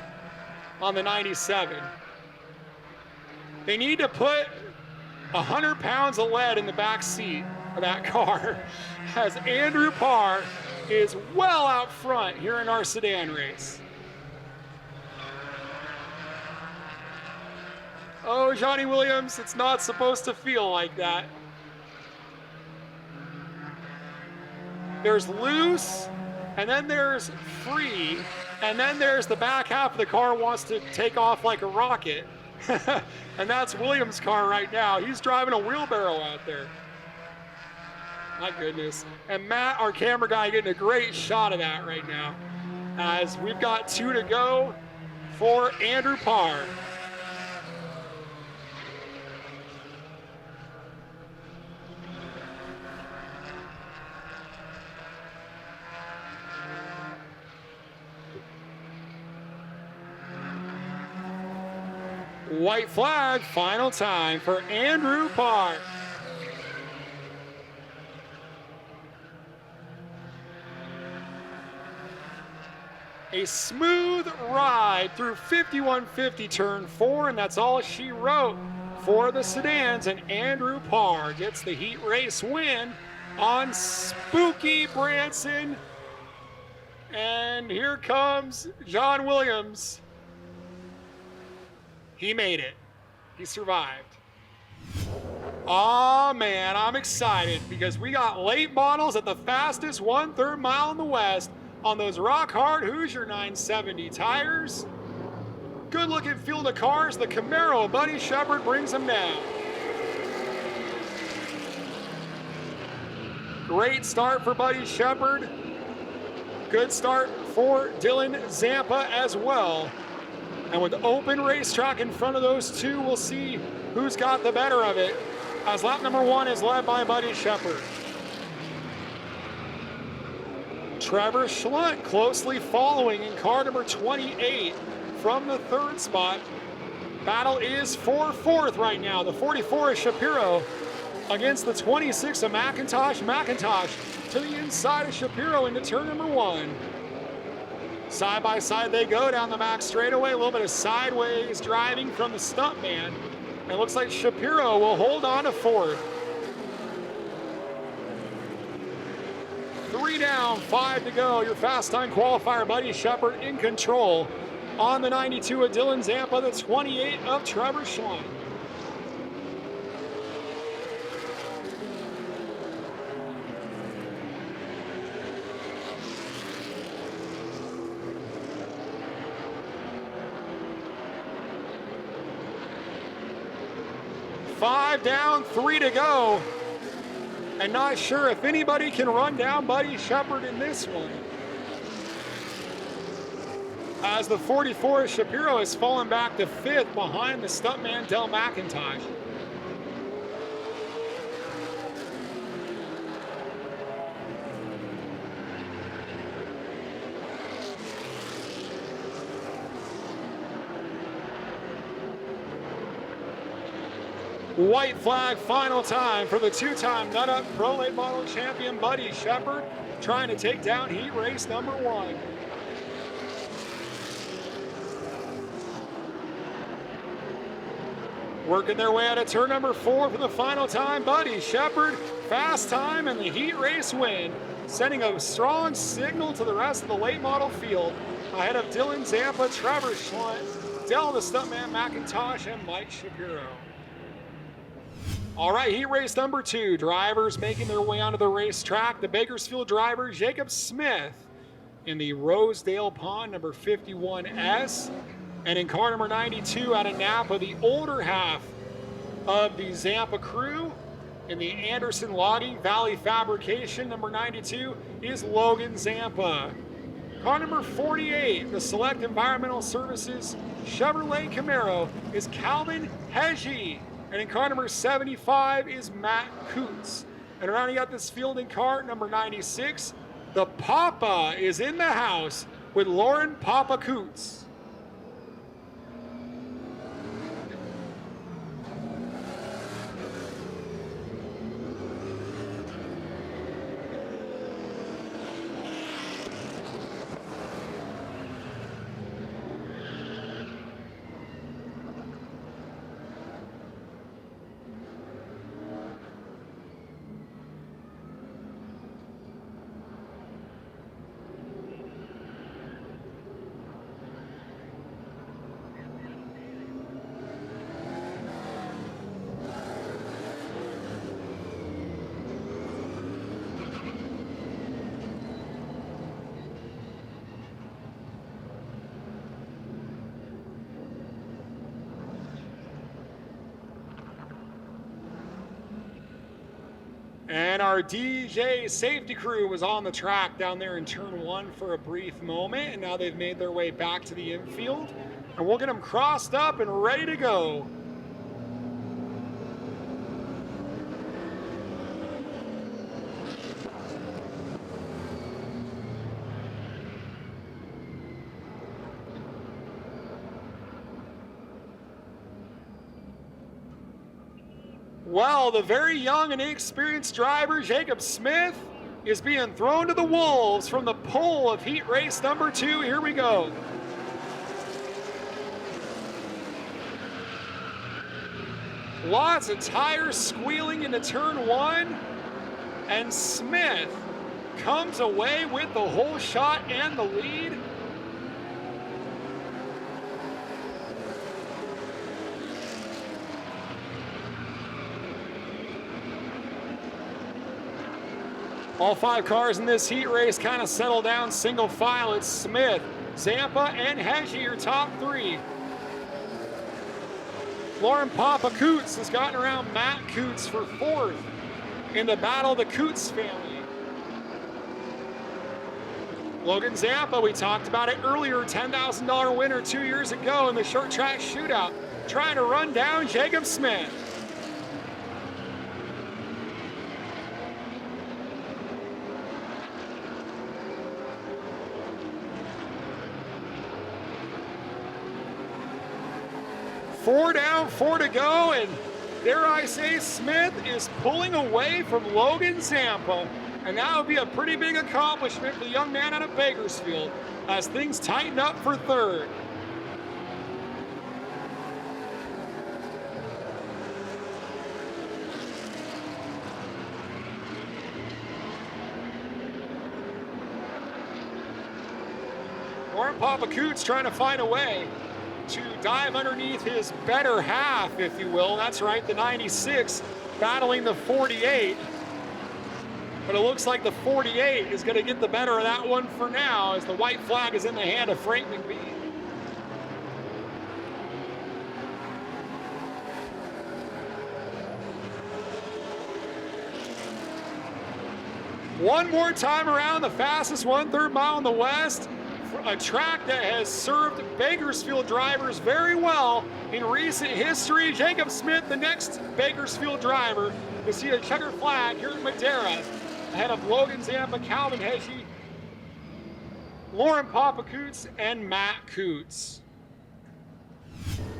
on the 97. They need to put 100 pounds of lead in the back seat of that car, as Andrew Parr is well out front here in our sedan race. Oh, Johnny Williams, it's not supposed to feel like that. There's loose, and then there's free, and then there's the back half of the car wants to take off like a rocket. And that's Williams' car right now. He's driving a wheelbarrow out there. My goodness. And Matt, our camera guy, getting a great shot of that right now, as we've got 2 to go for Andrew Parr. White flag, final time for Andrew Parr. A smooth ride through 5150 turn 4, and that's all she wrote for the sedans, and Andrew Parr gets the heat race win on Spooky Branson. And here comes John Williams. He made it. He survived. Oh man, I'm excited because we got late models at the fastest 1/3 mile in the West on those rock hard Hoosier 970 tires. Good looking field of cars. The Camaro, Buddy Shepard brings them down. Great start for Buddy Shepard. Good start for Dylan Zampa as well. And with open racetrack in front of those two, we'll see who's got the better of it, as lap number 1 is led by Buddy Shepard. Trevor Schlunt closely following in car number 28 from the 3rd spot. Battle is for 4th right now. The 44 is Shapiro against the 26 of McIntosh. McIntosh to the inside of Shapiro into turn number 1. Side by side they go down the back straightaway. A little bit of sideways driving from the stuntman. And it looks like Shapiro will hold on to 4th. 3 down, 5 to go. Your fast time qualifier, Buddy Shepard in control on the 92 of Dylan Zampa, the 28 of Trevor Schlein. Five down, 3 to go. And not sure if anybody can run down Buddy Shepard in this one, as the 44 Shapiro has fallen back to 5th behind the stuntman Del McIntosh. White flag, final time for the 2-time Nut-Up Pro Late Model champion Buddy Shepard, trying to take down heat race number 1. Working their way out of turn number 4 for the final time, Buddy Shepard, fast time and the heat race win, sending a strong signal to the rest of the late model field ahead of Dylan Zampa, Trevor Schlunt, Del the Stuntman McIntosh, and Mike Shapiro. All right, heat race number 2. Drivers making their way onto the racetrack. The Bakersfield driver, Jacob Smith, in the Rosedale Pond, number 51S. And in car number 92 out of Napa, the older half of the Zampa crew, In the Anderson Logging Valley Fabrication, number 92, is Logan Zampa. Car number 48, the Select Environmental Services Chevrolet Camaro, is Calvin Heggie. And in car number 75 is Matt Coots. And rounding out this field in car number 96, the Papa is in the house with Lauren Papa Coots. And our DJ safety crew was on the track down there in turn 1 for a brief moment, and now they've made their way back to the infield, and we'll get them crossed up and ready to go. Well, the very young and inexperienced driver, Jacob Smith, is being thrown to the wolves from the pole of heat race number 2. Here we go. Lots of tires squealing into turn 1, and Smith comes away with the whole shot and the lead. All 5 cars in this heat race kind of settle down single file. It's Smith, Zampa, and Heggie, your top 3. Lauren Papa Coots has gotten around Matt Coots for 4th in the battle of the Coots family. Logan Zampa, we talked about it earlier, $10,000 winner 2 years ago in the short track shootout, trying to run down Jacob Smith. Four down, 4 to go, and dare I say, Smith is pulling away from Logan Zampa, and that would be a pretty big accomplishment for the young man out of Bakersfield as things tighten up for 3rd. Lauren Papa Coots trying to find a way to dive underneath his better half, if you will. That's right, the 96 battling the 48. But it looks like the 48 is going to get the better of that one for now, as the white flag is in the hand of Frank McBee. One more time around, the fastest 1/3 mile in the West. A track that has served Bakersfield drivers very well in recent history. Jacob Smith, the next Bakersfield driver to see a checker flag here at Madera, ahead of Logan Zampa, Calvin Heggie, Lauren Papa Coots, and Matt Coots.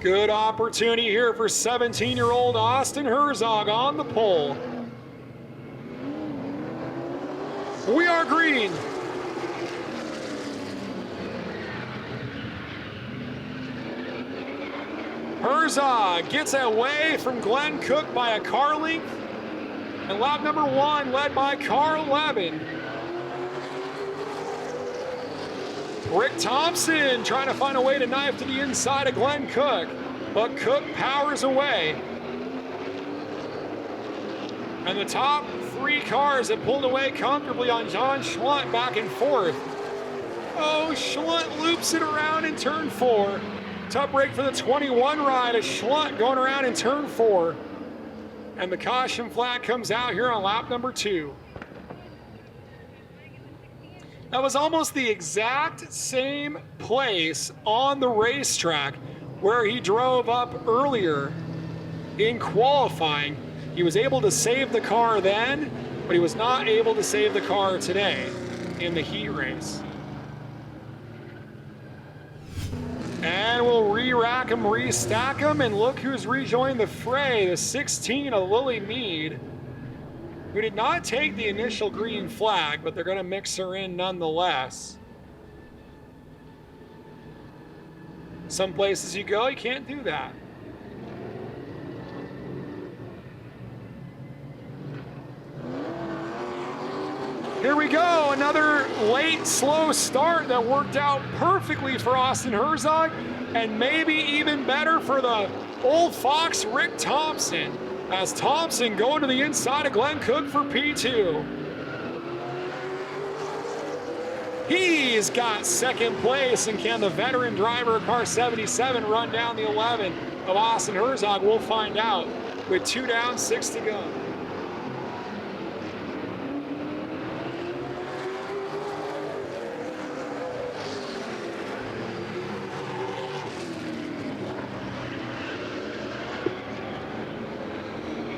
Good opportunity here for 17-year-old Austin Herzog on the pole. We are green. Herzog gets away from Glenn Cook by a car length, and lap number 1 led by car 11. Rick Thompson trying to find a way to knife to the inside of Glenn Cook, but Cook powers away. And the top 3 cars have pulled away comfortably on John Schlunt back and forth. Oh, Schlunt loops it around in turn 4. Tough break for the 21 ride as Schlunt going around in turn 4. And the caution flag comes out here on lap number 2. That was almost the exact same place on the racetrack where he drove up earlier in qualifying. He was able to save the car then, but he was not able to save the car today in the heat race. And we'll re-rack him, restack him, and look who's rejoined the fray, the 16 of Lily Mead, who did not take the initial green flag, but they're going to mix her in nonetheless. Some places you go, you can't do that. Here we go, another late, slow start that worked out perfectly for Austin Herzog, and maybe even better for the old fox, Rick Thompson, as Thompson going to the inside of Glenn Cook for P2. He's got second place, and can the veteran driver of car 77 run down the 11 of Austin Herzog? We'll find out with 2 down, 6 to go.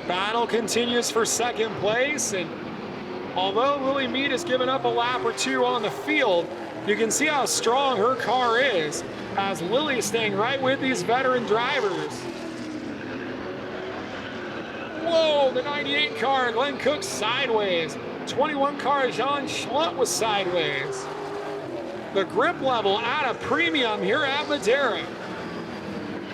Battle continues for second place, and although Lily Mead has given up a lap or 2 on the field, you can see how strong her car is, as Lily staying right with these veteran drivers. Whoa, the 98 car, Glenn Cook sideways. 21 car, Jean Schlunt was sideways. The grip level at a premium here at Madera.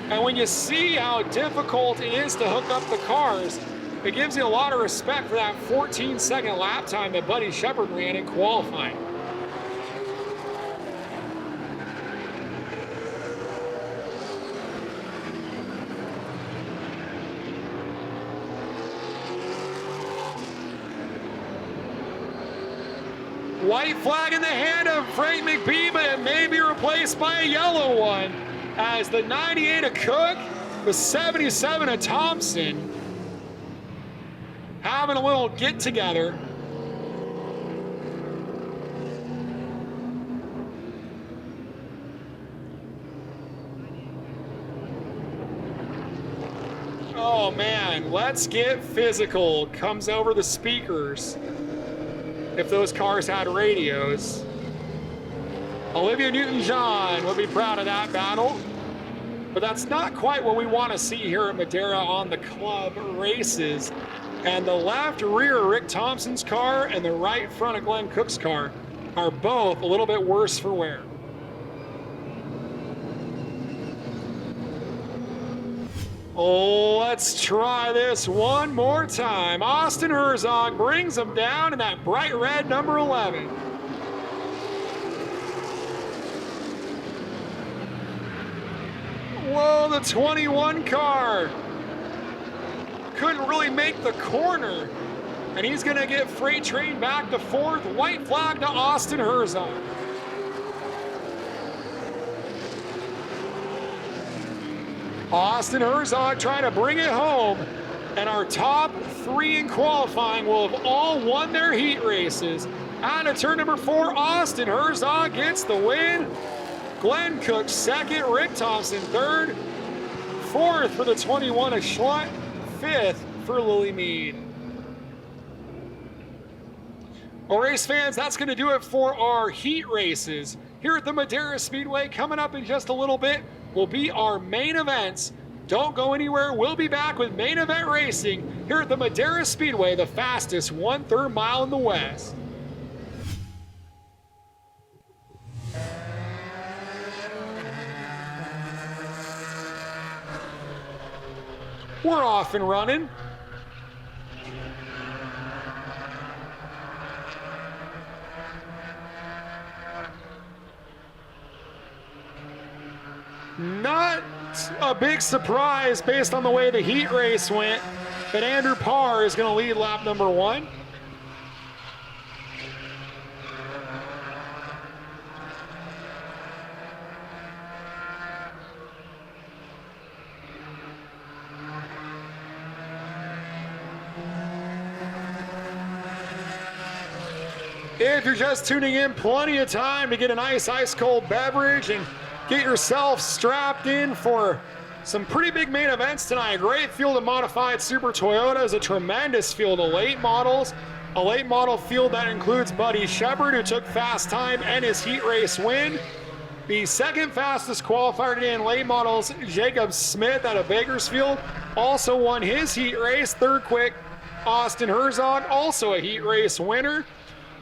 And when you see how difficult it is to hook up the cars, it gives you a lot of respect for that 14-second lap time that Buddy Shepard ran in qualifying. White flag in the hand of Frank McBee, but it may be replaced by a yellow one, as the 98 of Cook, the 77 of Thompson, having a little get together. Oh man, let's get physical comes over the speakers, if those cars had radios. Olivia Newton-John would be proud of that battle, but that's not quite what we want to see here at Madera on the club races. And the left rear of Rick Thompson's car and the right front of Glenn Cook's car are both a little bit worse for wear. Oh, let's try this one more time. Austin Herzog brings him down in that bright red number 11. Whoa, the 21 car couldn't really make the corner, and he's going to get freight train back to 4th. White flag to Austin Herzog. Austin Herzog trying to bring it home, and our top 3 in qualifying will have all won their heat races. Out of turn number 4, Austin Herzog gets the win. Glenn Cook 2nd, Rick Thompson 3rd, 4th for the 21 of Schlunt, 5th for Lily Mead. Well, race fans, that's going to do it for our heat races here at the Madera Speedway. Coming up in just a little bit will be our main events. Don't go anywhere. We'll be back with main event racing here at the Madera Speedway, the fastest 1/3 mile in the West. We're off and running. Not a big surprise based on the way the heat race went that Andrew Parr is going to lead lap number 1. If you're just tuning in, plenty of time to get a nice ice cold beverage and get yourself strapped in for some pretty big main events tonight. A great field of modified Super Toyotas, a tremendous field of late models, a late model field that includes Buddy Shepard, who took fast time and his heat race win. The second fastest qualifier today in late models, Jacob Smith out of Bakersfield, also won his heat race. Third quick, Austin Herzog, also a heat race winner.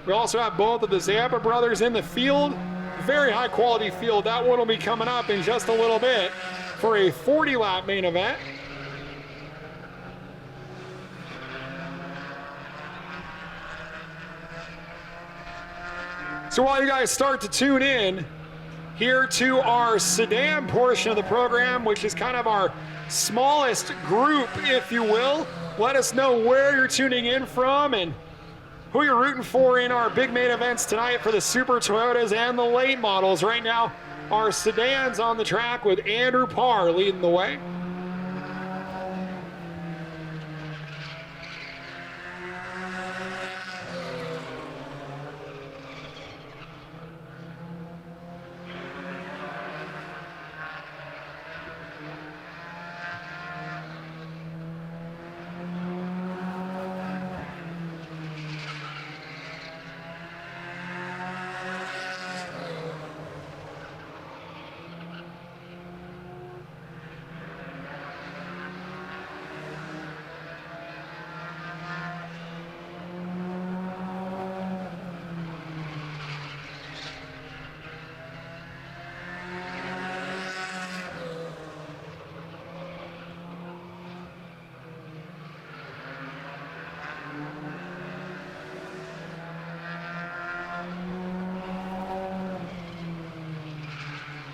We also have both of the Zampa brothers in the field. Very high quality field. That one will be coming up in just a little bit for a 40-lap main event. So while you guys start to tune in here to our sedan portion of the program, which is kind of our smallest group, if you will, let us know where you're tuning in from and who you're rooting for in our big main events tonight for the Super Toyotas and the late models. Right now, our sedans on the track with Andrew Parr leading the way.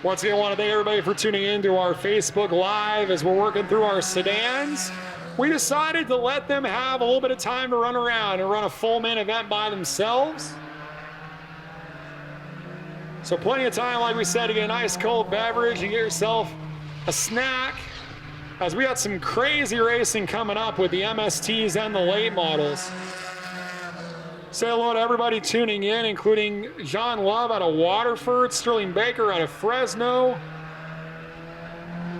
Once again, I want to thank everybody for tuning in to our Facebook Live as we're working through our sedans. We decided to let them have a little bit of time to run around and run a full main event by themselves. So plenty of time, like we said, to get a nice cold beverage and get yourself a snack, as we got some crazy racing coming up with the MSTs and the late models. Say hello to everybody tuning in, including John Love out of Waterford, Sterling Baker out of Fresno.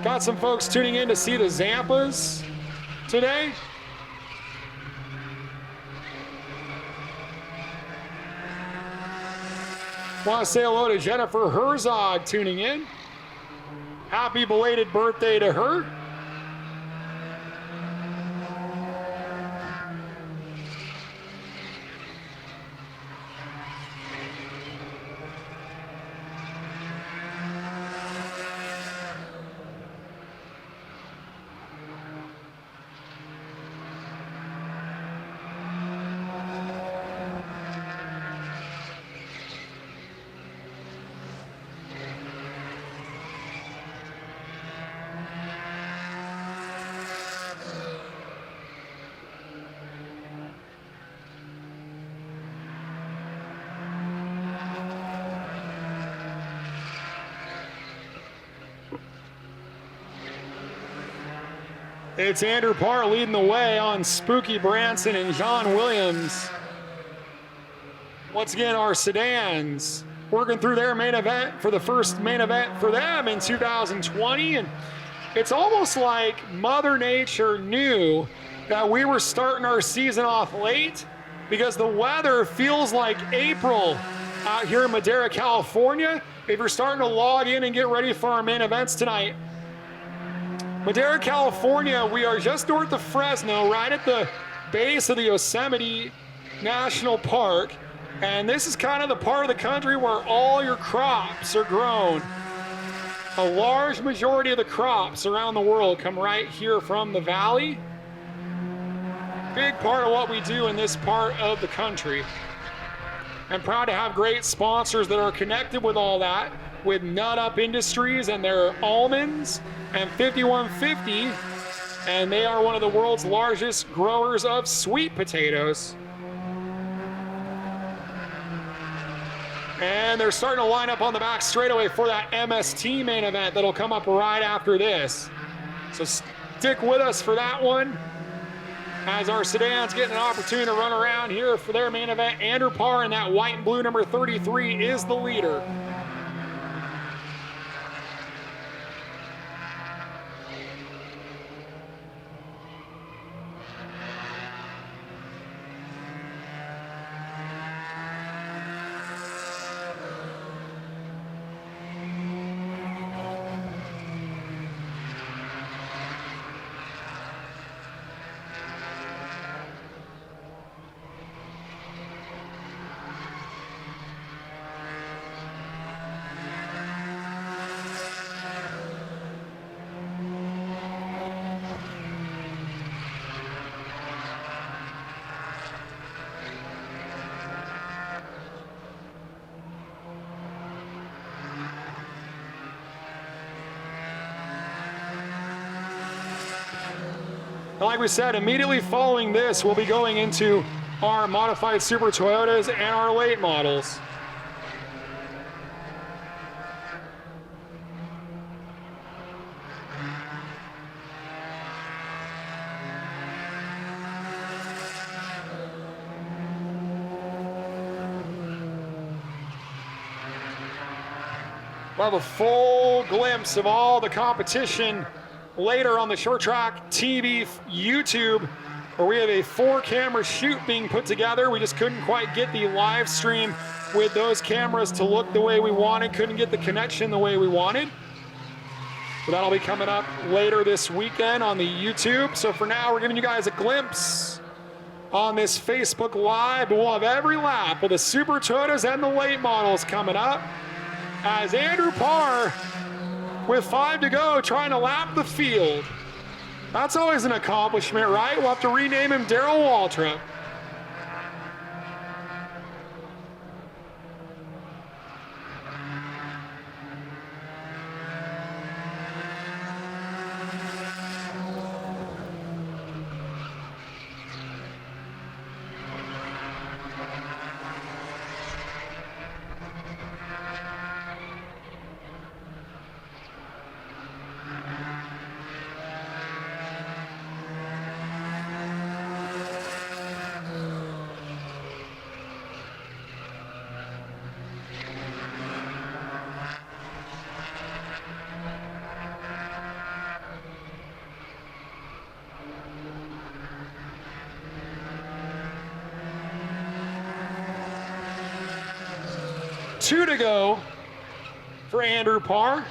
Got some folks tuning in to see the Zampas today. Want to say hello to Jennifer Herzog tuning in. Happy belated birthday to her. It's Andrew Parr leading the way on Spooky Branson and John Williams. Once again, our sedans working through their main event for the first main event for them in 2020. And it's almost like Mother Nature knew that we were starting our season off late, because the weather feels like April out here in Madera, California. If you're starting to log in and get ready for our main events tonight, Madera, California, we are just north of Fresno, right at the base of the Yosemite National Park. And this is kind of the part of the country where all your crops are grown. A large majority of the crops around the world come right here from the valley. Big part of what we do in this part of the country. I'm proud to have great sponsors that are connected with all that, with Nut Up Industries and their almonds, and 5150, and they are one of the world's largest growers of sweet potatoes. And they're starting to line up on the back straightaway for that MST main event that'll come up right after this. So stick with us for that one as our sedans getting an opportunity to run around here for their main event. Andrew Parr in that white and blue number 33 is the leader. Like we said, immediately following this, we'll be going into our modified Super Toyotas and our late models. We'll have a full glimpse of all the competition later on the Short Track TV YouTube, where we have a 4-camera shoot being put together. We just couldn't quite get the live stream with those cameras to look the way we wanted, couldn't get the connection the way we wanted. So that'll be coming up later this weekend on the YouTube. So for now, we're giving you guys a glimpse on this Facebook Live, but we'll have every lap of the Super Toyotas and the late models coming up as Andrew Parr, with 5 to go, trying to lap the field. That's always an accomplishment, right? We'll have to rename him Darrell Waltrip. Two to go for Andrew Parr.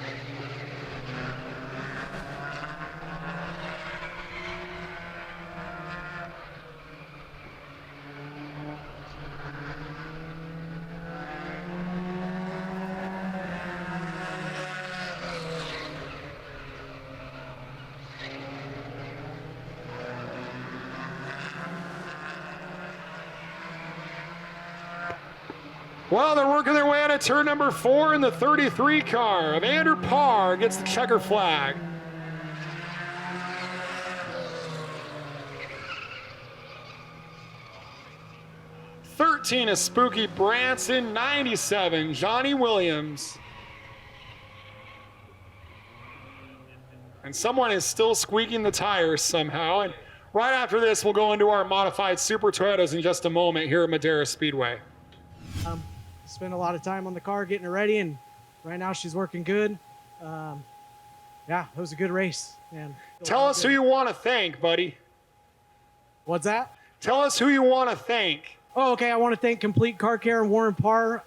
Well, they're working their way out of turn number 4 in the 33 car of Andrew Parr gets the checker flag. Is Spooky Branson, 97, Johnny Williams. And someone is still squeaking the tires somehow. And right after this, we'll go into our modified Super Toyotas in just a moment here at Madera Speedway. Spent a lot of time on the car getting it ready, and right now she's working good. Yeah, it was a good race, man. Tell us who you want to thank, buddy. What's that? Tell us who you want to thank. Oh, okay. I want to thank Complete Car Care and Warren Parr,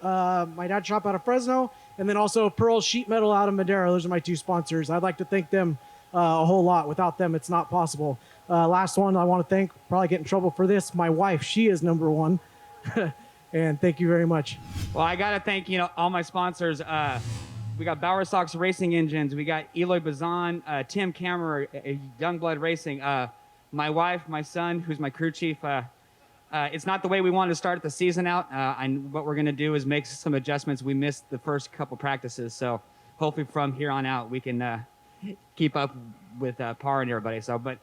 my dad's shop out of Fresno, and then also Pearl Sheet Metal out of Madera. Those are my 2 sponsors. I'd like to thank them a whole lot. Without them, it's not possible. Last one I want to thank, probably get in trouble for this, my wife. She is number 1. And thank you very much. Well, I got to thank, all my sponsors. We got Bauer Sox Racing Engines. We got Eloy Bazan, Tim Kammerer, Youngblood Racing. My wife, my son, who's my crew chief. It's not the way we wanted to start the season out. And what we're going to do is make some adjustments. We missed the first couple practices. So hopefully from here on out, we can keep up with Parr and everybody. But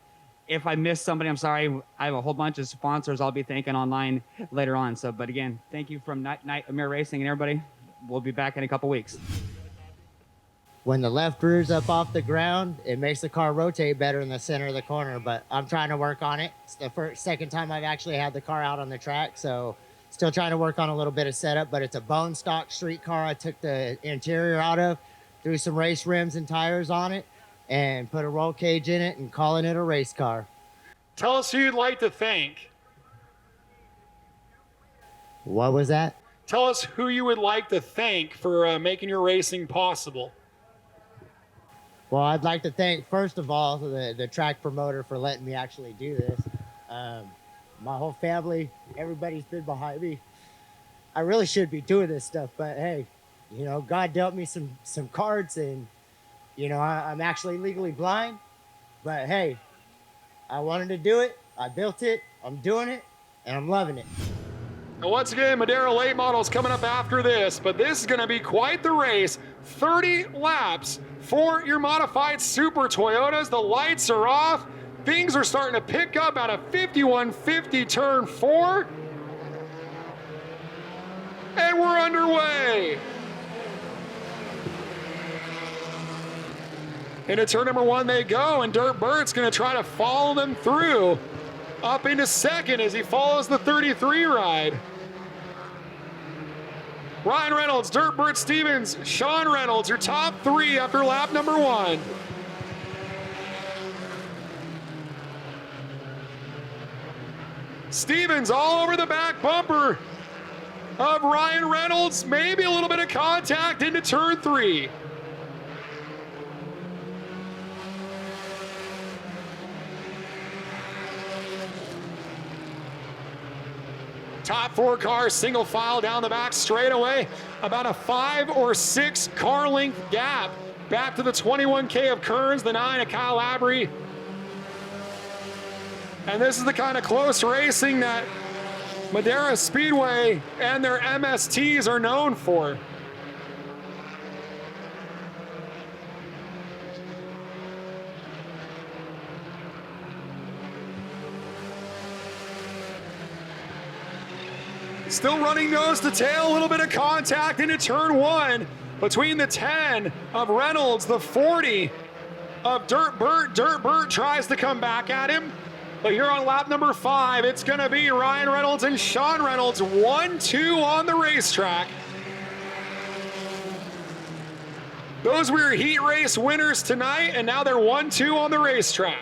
if I missed somebody, I'm sorry. I have a whole bunch of sponsors I'll be thanking online later on. But again, thank you from Night Amir Racing and everybody. We'll be back in a couple weeks. when the left rear's up off the ground, it makes the car rotate better in the center of the corner. But I'm trying to work on it. It's the second time I've actually had the car out on the track, so still trying to work on a little bit of setup. But it's a bone stock street car. I took the interior out of, threw some race rims and tires on it, and put a roll cage in it, and calling it a race car. Tell us who you'd like to thank. What was that? Tell us who you would like to thank for making your racing possible. Well, I'd like to thank, first of all, the track promoter for letting me actually do this. My whole family, everybody's been behind me. I really should be doing this stuff, but hey, you know, God dealt me some cards, and, you know, I'm actually legally blind. But hey, I wanted to do it. I built it. I'm doing it, and I'm loving it. And once again, Madera late models coming up after this, but this is going to be quite the race. 30 laps for your modified Super Toyotas. The lights are off. Things are starting to pick up at a 5150 turn 4. And we're underway. Into turn number 1 they go, and Dirt Bert's going to try to follow them through. Up into second as he follows the 33 ride. Ryan Reynolds, Dirt Bert Stevens, Sean Reynolds, your top 3 after lap number 1. Stevens all over the back bumper of Ryan Reynolds. Maybe a little bit of contact into turn 3. Top 4 cars single file down the back straightaway. About a 5 or 6 car length gap back to the 21K of Kearns, the 9 of Kyle Labrie. And this is the kind of close racing that Madera Speedway and their MSTs are known for. Still running nose to tail, a little bit of contact into turn 1 between the 10 of Reynolds, the 40 of Dirt Bert. Dirt Bert tries to come back at him, but here on lap number 5, it's going to be Ryan Reynolds and Sean Reynolds, 1-2 on the racetrack. Those were your heat race winners tonight, and now they're 1-2 on the racetrack.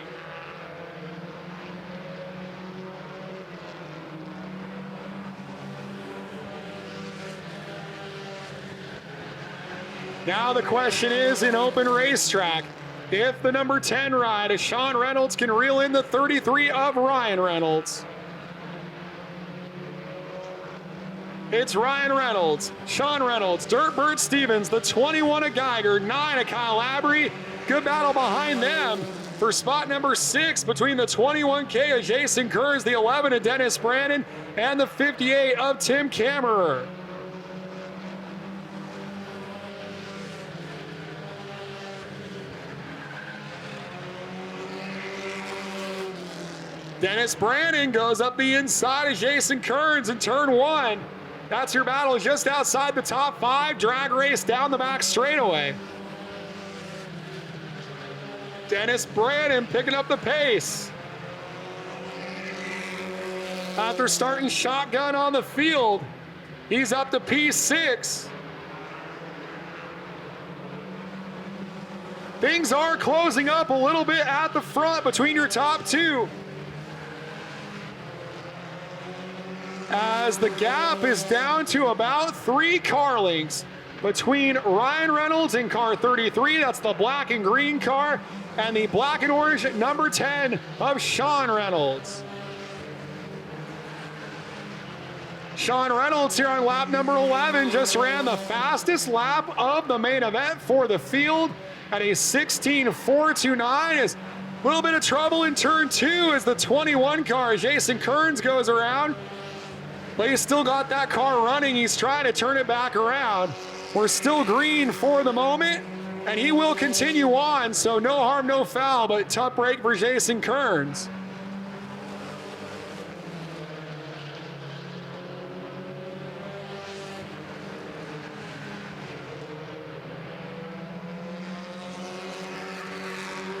Now the question is, in open racetrack, if the number 10 ride of Sean Reynolds can reel in the 33 of Ryan Reynolds. It's Ryan Reynolds, Sean Reynolds, Dirt Bert Stevens, the 21 of Geiger, 9 of Kyle Labrie. Good battle behind them for spot number 6 between the 21K of Jason Kearns, the 11 of Dennis Brandon, and the 58 of Tim Kammerer. Dennis Brandon goes up the inside of Jason Kearns in turn 1. That's your battle just outside the top 5. Drag race down the back straightaway. Dennis Brandon picking up the pace. After starting shotgun on the field, he's up to P6. Things are closing up a little bit at the front between your top 2. As the gap is down to about 3 car lengths between Ryan Reynolds in car 33, that's the black and green car, and the black and orange number 10 of Sean Reynolds. Sean Reynolds here on lap number 11 just ran the fastest lap of the main event for the field at a 16.429. Is a little bit of trouble in turn 2 as the 21 car, Jason Kearns, goes around. But he's still got that car running. He's trying to turn it back around. We're still green for the moment, and he will continue on, so no harm, no foul, but tough break for Jason Kearns.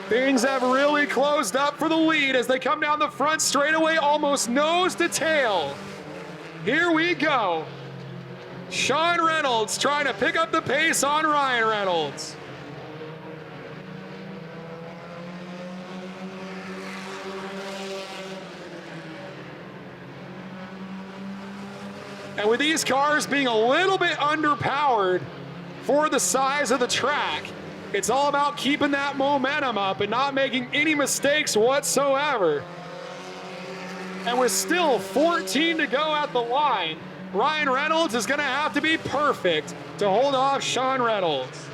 Things have really closed up for the lead as they come down the front straightaway, almost nose to tail. Here we go. Sean Reynolds trying to pick up the pace on Ryan Reynolds. And with these cars being a little bit underpowered for the size of the track, it's all about keeping that momentum up and not making any mistakes whatsoever. And with still 14 to go at the line, Ryan Reynolds is going to have to be perfect to hold off Sean Reynolds.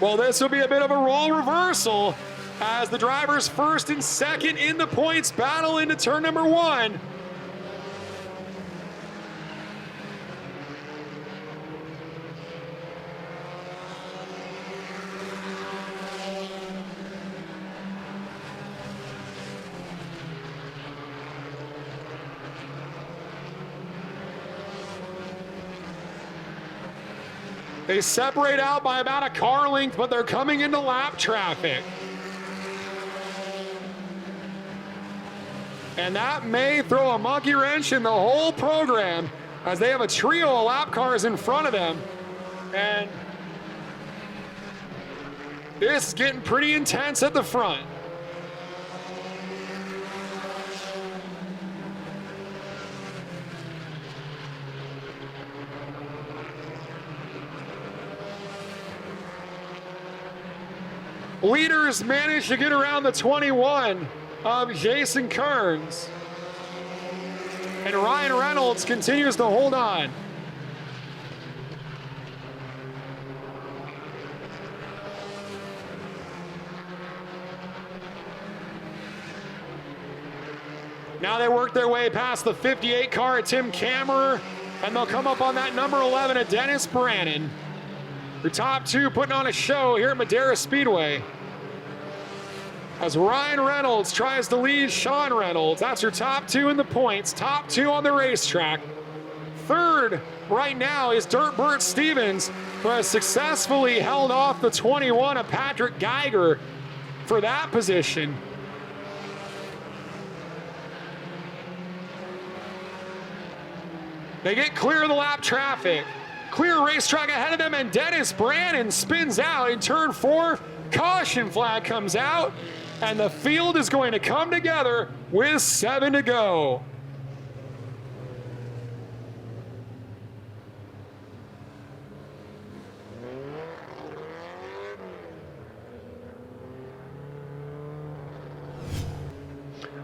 Well, this will be a bit of a role reversal as the drivers first and second in the points battle into turn number 1. They separate out by about a car length, but they're coming into lap traffic. And that may throw a monkey wrench in the whole program as they have a trio of lap cars in front of them. And this is getting pretty intense at the front. Leaders managed to get around the 21 of Jason Kearns. And Ryan Reynolds continues to hold on. Now they work their way past the 58 car at Tim Kammerer, and they'll come up on that number 11 at Dennis Brannon. The top two putting on a show here at Madera Speedway. As Ryan Reynolds tries to lead Sean Reynolds. That's your top two in the points, top two on the racetrack. Third right now is Dirt Bert Stevens, who has successfully held off the 21 of Patrick Geiger for that position. They get clear of the lap traffic. Clear racetrack ahead of them, and Dennis Brannon spins out in turn 4. Caution flag comes out, and the field is going to come together with 7 to go.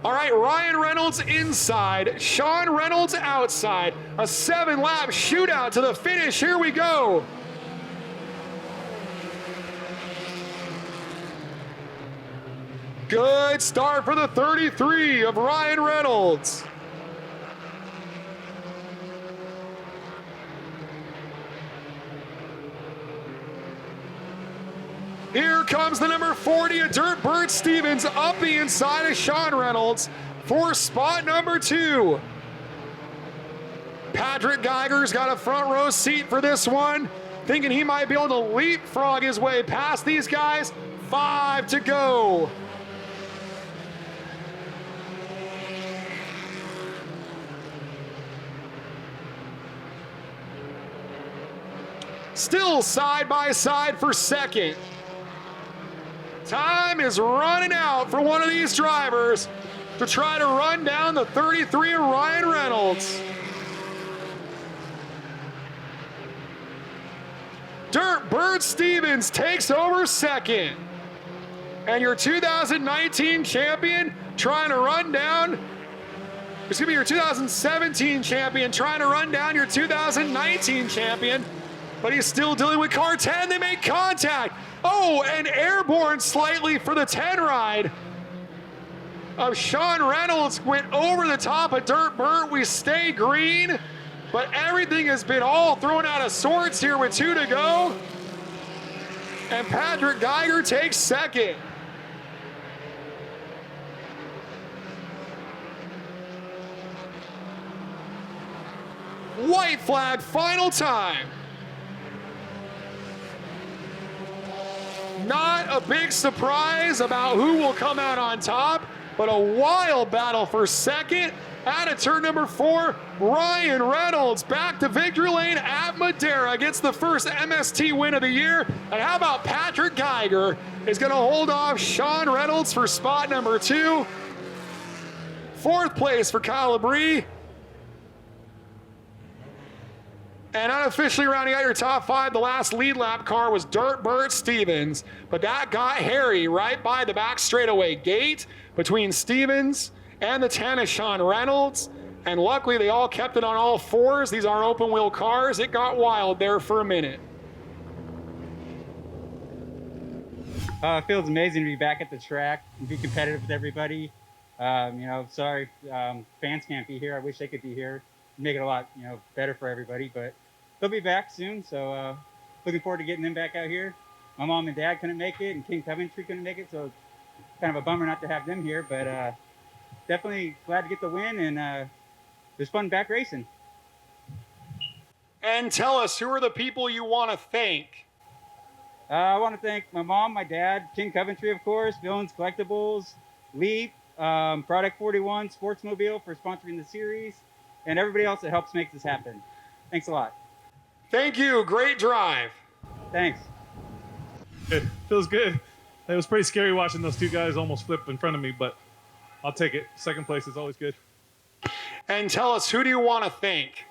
All right, Ryan Reynolds inside, Sean Reynolds outside. A 7-lap shootout to the finish. Here we go. Good start for the 33 of Ryan Reynolds. Here comes the number 40 of Dirt Bert Stevens up the inside of Sean Reynolds for spot number 2. Patrick Geiger's got a front row seat for this one, thinking he might be able to leapfrog his way past these guys. 5 to go. Still side by side for second. Time is running out for one of these drivers to try to run down the 33 of Ryan Reynolds. Dirt Bert Stevens takes over second. And your 2019 champion trying to run down, it's gonna be your 2017 champion trying to run down your 2019 champion, but he's still dealing with car 10. They make contact. Oh, and airborne slightly for the 10 ride of Sean Reynolds went over the top of Dirt Bert. We stay green, but everything has been all thrown out of sorts here with 2 to go. And Patrick Geiger takes second. White flag, final time. Not a big surprise about who will come out on top, but a wild battle for second. Out of turn number 4, Ryan Reynolds back to victory lane at Madera, gets the first MST win of the year. And how about Patrick Geiger is going to hold off Sean Reynolds for spot number 2. 4th place for Kyle Labrie. And unofficially rounding out your top 5, the last lead lap car was Dirt Bert Stevens, but that got hairy right by the back straightaway gate between Stevens and the 10 of Sean Reynolds. And luckily they all kept it on all 4s. These are open wheel cars. It got wild there for a minute. It feels amazing to be back at the track and be competitive with everybody. Sorry, fans can't be here. I wish they could be here. Make it a lot, better for everybody, but they'll be back soon. So looking forward to getting them back out here. My mom and dad couldn't make it, and King Coventry couldn't make it, so kind of a bummer not to have them here, but definitely glad to get the win, and it was fun back racing. And tell us, who are the people you want to thank? I want to thank my mom, my dad, King Coventry, of course, Villains Collectibles, Leap, Product 41, Sportsmobile for sponsoring the series, and everybody else that helps make this happen. Thanks a lot. Thank you. Great drive. Thanks. It feels good. It was pretty scary watching those 2 guys almost flip in front of me, but I'll take it. Second place is always good. And tell us, who do you want to thank?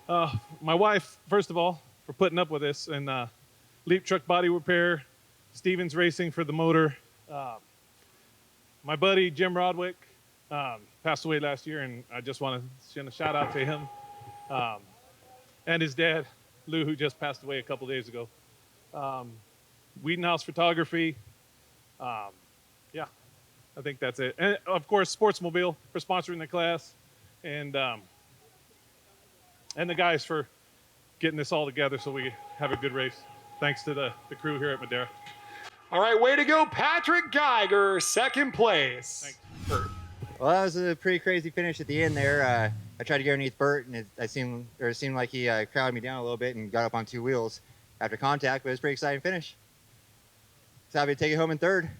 My wife, first of all, for putting up with this, and Leap Truck Body Repair, Stevens Racing for the motor. My buddy, Jim Rodwick, passed away last year, and I just want to send a shout out to him. And his dad, Lou, who just passed away a couple days ago. Whedon House Photography. Yeah, I think that's it. And of course, Sportsmobile for sponsoring the class, and the guys for getting this all together so we have a good race. Thanks to the crew here at Madera. All right, way to go, Patrick Geiger, second place. Thanks. Well, that was a pretty crazy finish at the end there. I tried to get underneath Bert, and it seemed like he crowded me down a little bit and got up on 2 wheels after contact, but it was a pretty exciting finish. So happy to take it home in 3rd.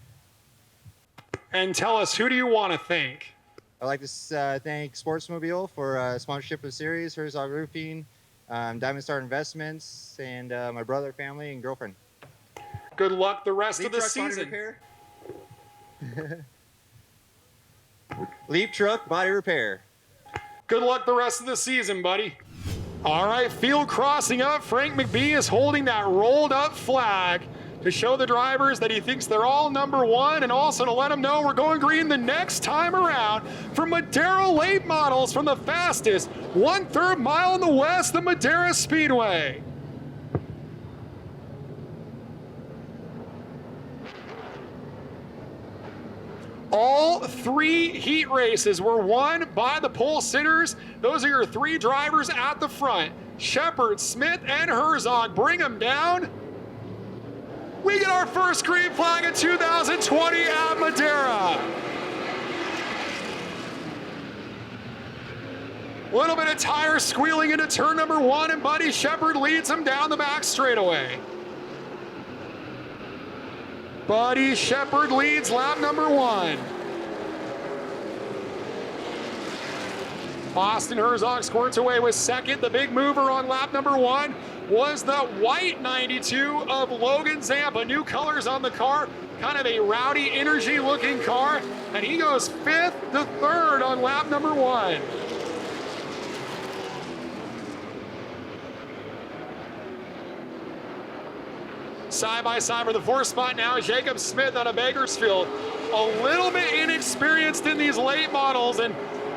And tell us, who do you want to thank? I'd like to thank Sportsmobile for sponsorship of the series, Herzog Roofing, Diamond Star Investments, and my brother, family, and girlfriend. Good luck the rest of the Truck Body season. Repair. Leap Truck Body Repair. Good luck the rest of the season, buddy. All right, field crossing up. Frank McBee is holding that rolled up flag to show the drivers that he thinks they're all number 1, and also to let them know we're going green the next time around for Madera late models from the fastest 1/3 mile in the west, the Madera Speedway. All 3 heat races were won by the pole sitters. Those are your 3 drivers at the front. Shepard, Smith, and Herzog. Bring them down. We get our first green flag of 2020 at Madera. Little bit of tire squealing into turn number 1, and Buddy Shepard leads him down the back straightaway. Buddy Shepard leads lap number 1. Austin Herzog squirts away with second. The big mover on lap number 1 was the white 92 of Logan Zampa. New colors on the car, kind of a rowdy energy looking car. And he goes 5th to 3rd on lap number 1. Side by side for the 4th spot now, Jacob Smith out of Bakersfield. A little bit inexperienced in these late models and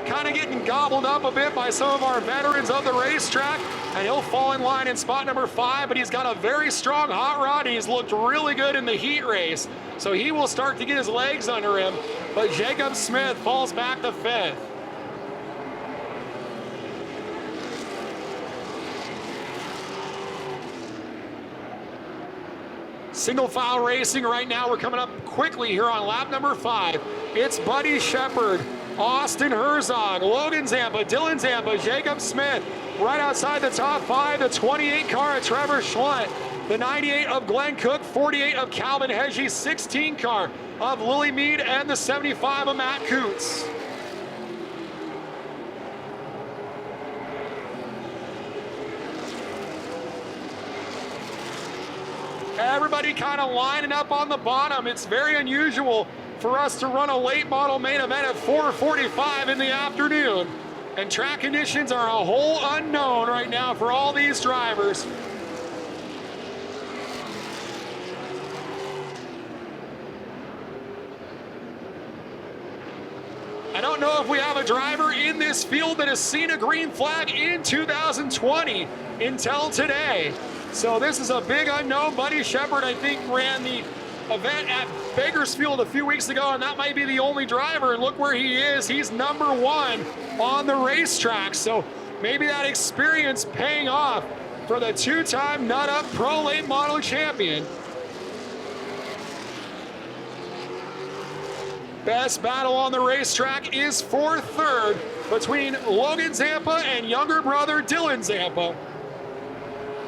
kind of getting gobbled up a bit by some of our veterans of the racetrack. And he'll fall in line in spot number 5, but he's got a very strong hot rod and he's looked really good in the heat race. So he will start to get his legs under him, but Jacob Smith falls back to 5th. Single file racing right now. We're coming up quickly here on lap number 5. It's Buddy Shepard, Austin Herzog, Logan Zampa, Dylan Zampa, Jacob Smith, Right outside the top 5, the 28 car of Trevor Schlunt, the 98 of Glenn Cook, 48 of Calvin Hedgie, 16 car of Lily Mead, and the 75 of Matt Coots. Everybody kind of lining up on the bottom. It's very unusual for us to run a late model main event at 4:45 in the afternoon. And track conditions are a whole unknown right now for all these drivers. I don't know if we have a driver in this field that has seen a green flag in 2020 until today. So this is a big unknown. Buddy Shepard, I think, ran the event at Bakersfield a few weeks ago, and that might be the only driver. And look where he is. He's number 1 on the racetrack. So maybe that experience paying off for the 2-time Nut Up Pro Late Model champion. Best battle on the racetrack is for third between Logan Zampa and younger brother Dylan Zampa.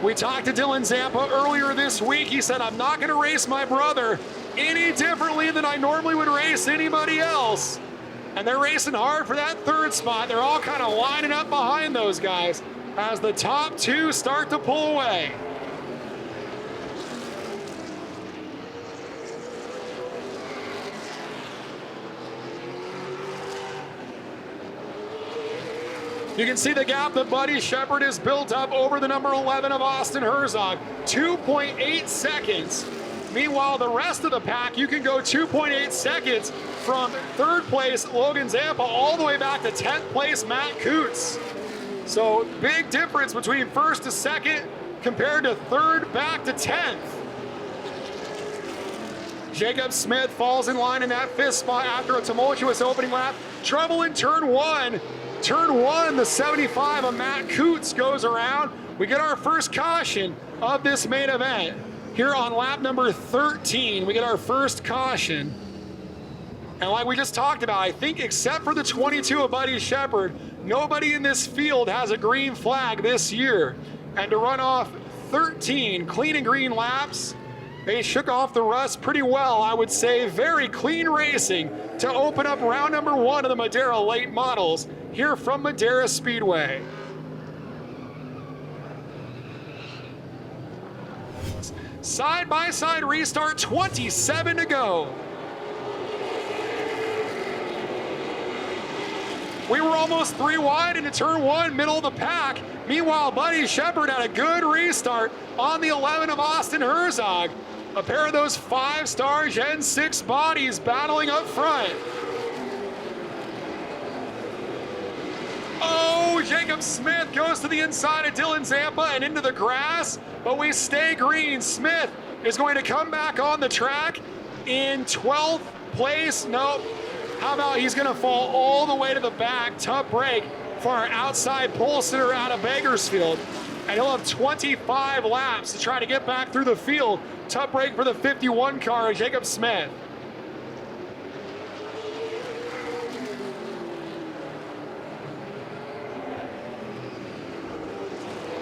We talked to Dylan Zampa earlier this week. He said, I'm not going to race my brother any differently than I normally would race anybody else. And they're racing hard for that third spot. They're all kind of lining up behind those guys as the top 2 start to pull away. You can see the gap that Buddy Shepard has built up over the number 11 of Austin Herzog, 2.8 seconds. Meanwhile, the rest of the pack, you can go 2.8 seconds from third place Logan Zampa all the way back to 10th place Matt Coots. So big difference between first to second compared to third back to 10th. Jacob Smith falls in line in that 5th spot after a tumultuous opening lap. Trouble in turn 1. Turn 1, the 75 of Matt Coots goes around. We get our first caution of this main event. Here on lap number 13, we get our first caution. And like we just talked about, I think except for the 22 of Buddy Shepard, nobody in this field has a green flag this year. And to run off 13 clean and green laps, they shook off the rust pretty well. I would say very clean racing to open up round number 1 of the Madera late models here from Madera Speedway. Side-by-side restart, 27 to go. We were almost 3 wide into turn 1, middle of the pack. Meanwhile, Buddy Shepard had a good restart on the 11 of Austin Herzog. A pair of those 5-star Gen 6 bodies battling up front. Oh, Jacob Smith goes to the inside of Dylan Zampa and into the grass, but we stay green. Smith is going to come back on the track in 12th place. Nope. How about he's going to fall all the way to the back? Tough break for our outside pole sitter out of Bakersfield. And he'll have 25 laps to try to get back through the field. Tough break for the 51 car, Jacob Smith.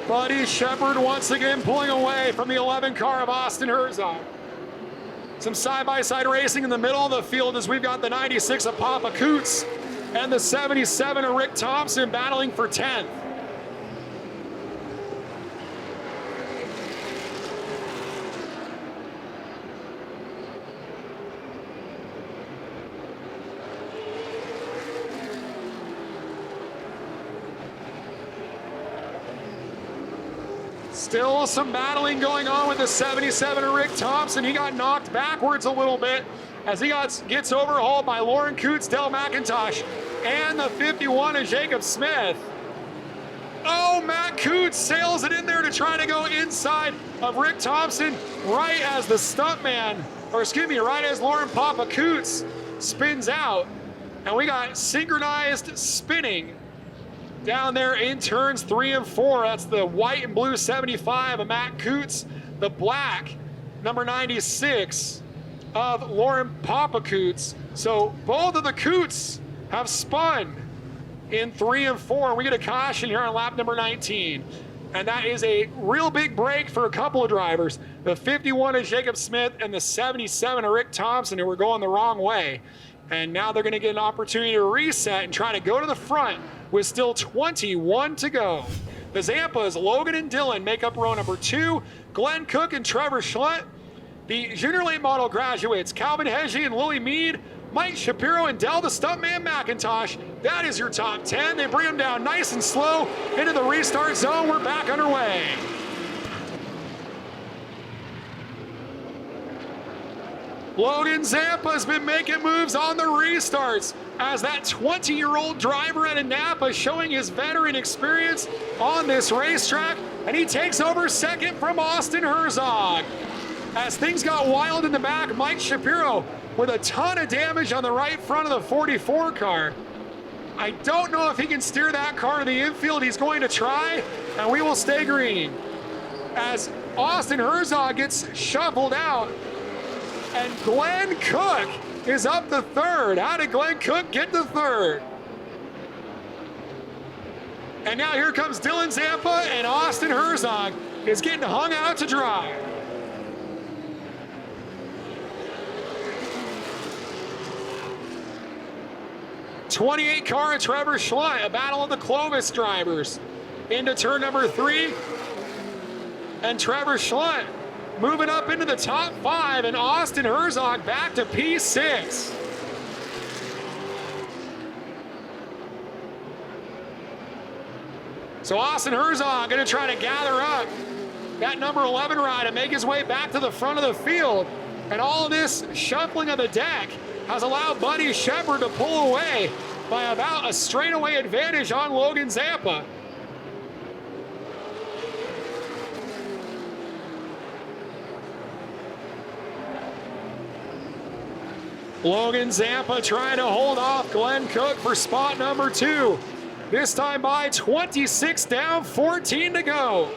Buddy Shepard once again pulling away from the 11 car of Austin Herzog. Some side-by-side racing in the middle of the field as we've got the 96 of Papa Coots and the 77 of Rick Thompson battling for 10th. Still some battling going on with the 77 of Rick Thompson. He got knocked backwards a little bit as he gets overhauled by Lauren Coots, Del McIntosh, and the 51 of Jacob Smith. Oh, Matt Coots sails it in there to try to go inside of Rick Thompson right as the stuntman, or excuse me, right as Lauren Papa Coots spins out. And we got synchronized spinning down there in turns 3 and 4. That's the white and blue 75 of Matt Coots, the black number 96 of Lauren Papa Coots. So both of the Coots have spun in 3 and 4. We get a caution here on lap number 19. And that is a real big break for a couple of drivers. The 51 of Jacob Smith and the 77 of Rick Thompson, who were going the wrong way. And now they're going to get an opportunity to reset and try to go to the front with still 21 to go. The Zampas, Logan and Dylan, make up row number 2. Glenn Cook and Trevor Schlutt. The junior late model graduates, Calvin Heggie and Lily Mead, Mike Shapiro and Dell the Stuntman McIntosh. That is your top 10. They bring them down nice and slow into the restart zone. We're back underway. Logan Zampa has been making moves on the restarts as that 20-year-old driver out of Napa showing his veteran experience on this racetrack, and he takes over second from Austin Herzog. As things got wild in the back, Mike Shapiro with a ton of damage on the right front of the 44 car. I don't know if he can steer that car to the infield. He's going to try, and we will stay green. As Austin Herzog gets shuffled out, and Glenn Cook is up to third. How did Glenn Cook get to third? And now here comes Dylan Zampa, and Austin Herzog is getting hung out to dry. '28 car of Trevor Schlutt, a battle of the Clovis drivers into turn number 3. And Trevor Schlutt moving up into the top 5, and Austin Herzog back to P6. So Austin Herzog going to try to gather up that number 11 ride and make his way back to the front of the field. And all of this shuffling of the deck has allowed Buddy Shepard to pull away by about a straightaway advantage on Logan Zampa. Logan Zampa trying to hold off Glenn Cook for spot number 2. This time by 26 down, 14 to go.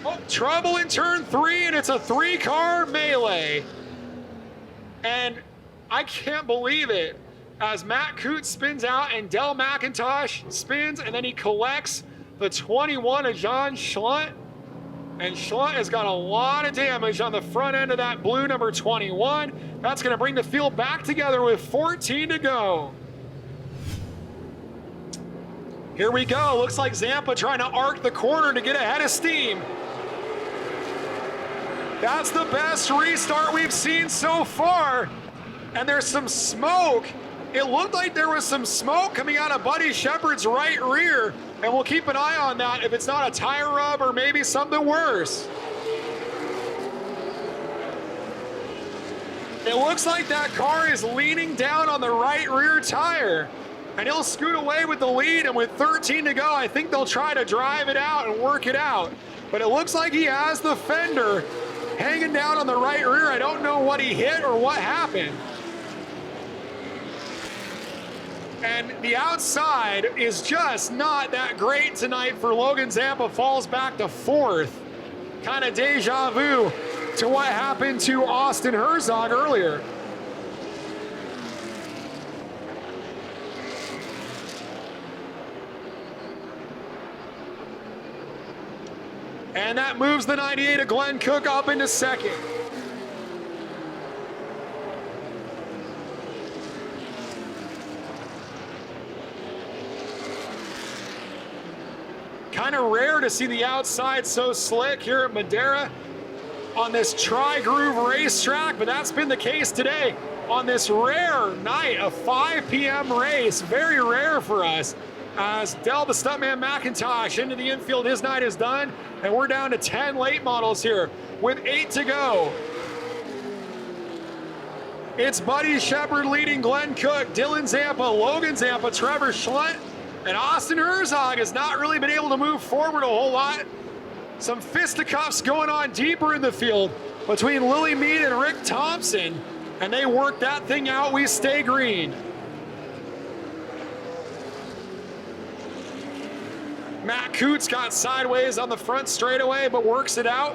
Oh, trouble in turn 3, and it's a 3-car melee. And I can't believe it. As Matt Coots spins out and Dell McIntosh spins, and then he collects the 21 of John Schlutt. And Schlutt has got a lot of damage on the front end of that blue number 21. That's going to bring the field back together with 14 to go. Here we go. Looks like Zampa trying to arc the corner to get ahead of steam. That's the best restart we've seen so far. And there's some smoke. It looked like there was some smoke coming out of Buddy Shepard's right rear. And we'll keep an eye on that if it's not a tire rub or maybe something worse. It looks like that car is leaning down on the right rear tire. And he'll scoot away with the lead, and with 13 to go, I think they'll try to drive it out and work it out. But it looks like he has the fender hanging down on the right rear. I don't know what he hit or what happened. And the outside is just not that great tonight for Logan Zampa. Falls back to 4th. Kind of deja vu to what happened to Austin Herzog earlier. And that moves the 98 of Glenn Cook up into 2nd. Kind of rare to see the outside so slick here at Madera on this tri-groove racetrack, but that's been the case today on this rare night, a 5 p.m. race. Very rare for us. As Dell the Stuntman McIntosh into the infield, his night is done, and we're down to 10 late models here with 8 to go. It's Buddy Shepard leading Glenn Cook, Dylan Zampa, Logan Zampa, Trevor Schlutt, and Austin Herzog has not really been able to move forward a whole lot. Some fisticuffs going on deeper in the field between Lily Mead and Rick Thompson, and they work that thing out. We stay green. Matt Coots got sideways on the front straightaway, but works it out.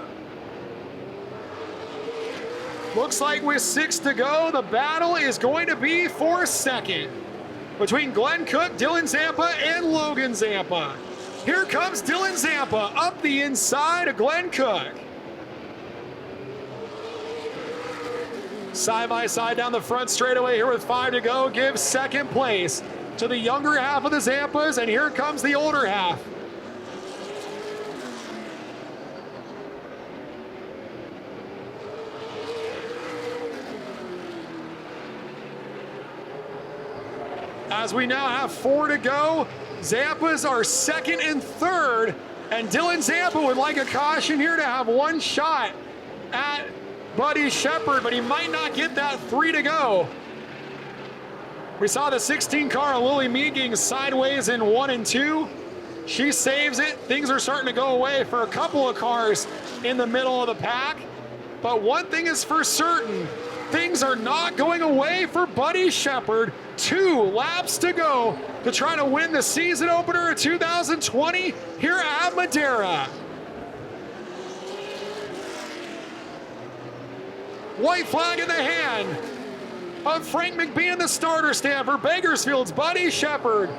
Looks like with 6 to go, the battle is going to be for second between Glenn Cook, Dylan Zampa, and Logan Zampa. Here comes Dylan Zampa up the inside of Glenn Cook. Side by side down the front straightaway here with 5 to go, gives second place to the younger half of the Zampas, and here comes the older half. As we now have 4 to go, Zampas are second and third, and Dylan Zampa would like a caution here to have one shot at Buddy Shepard, but he might not get that 3 to go. We saw the 16 car of Lily Meeking sideways in 1 and 2. She saves it. Things are starting to go away for a couple of cars in the middle of the pack. But one thing is for certain, things are not going away for Buddy Shepard. 2 laps to go to try to win the season opener of 2020 here at Madera. White flag in the hand of Frank McBean in the starter stand for Bakersfield's Buddy Shepard.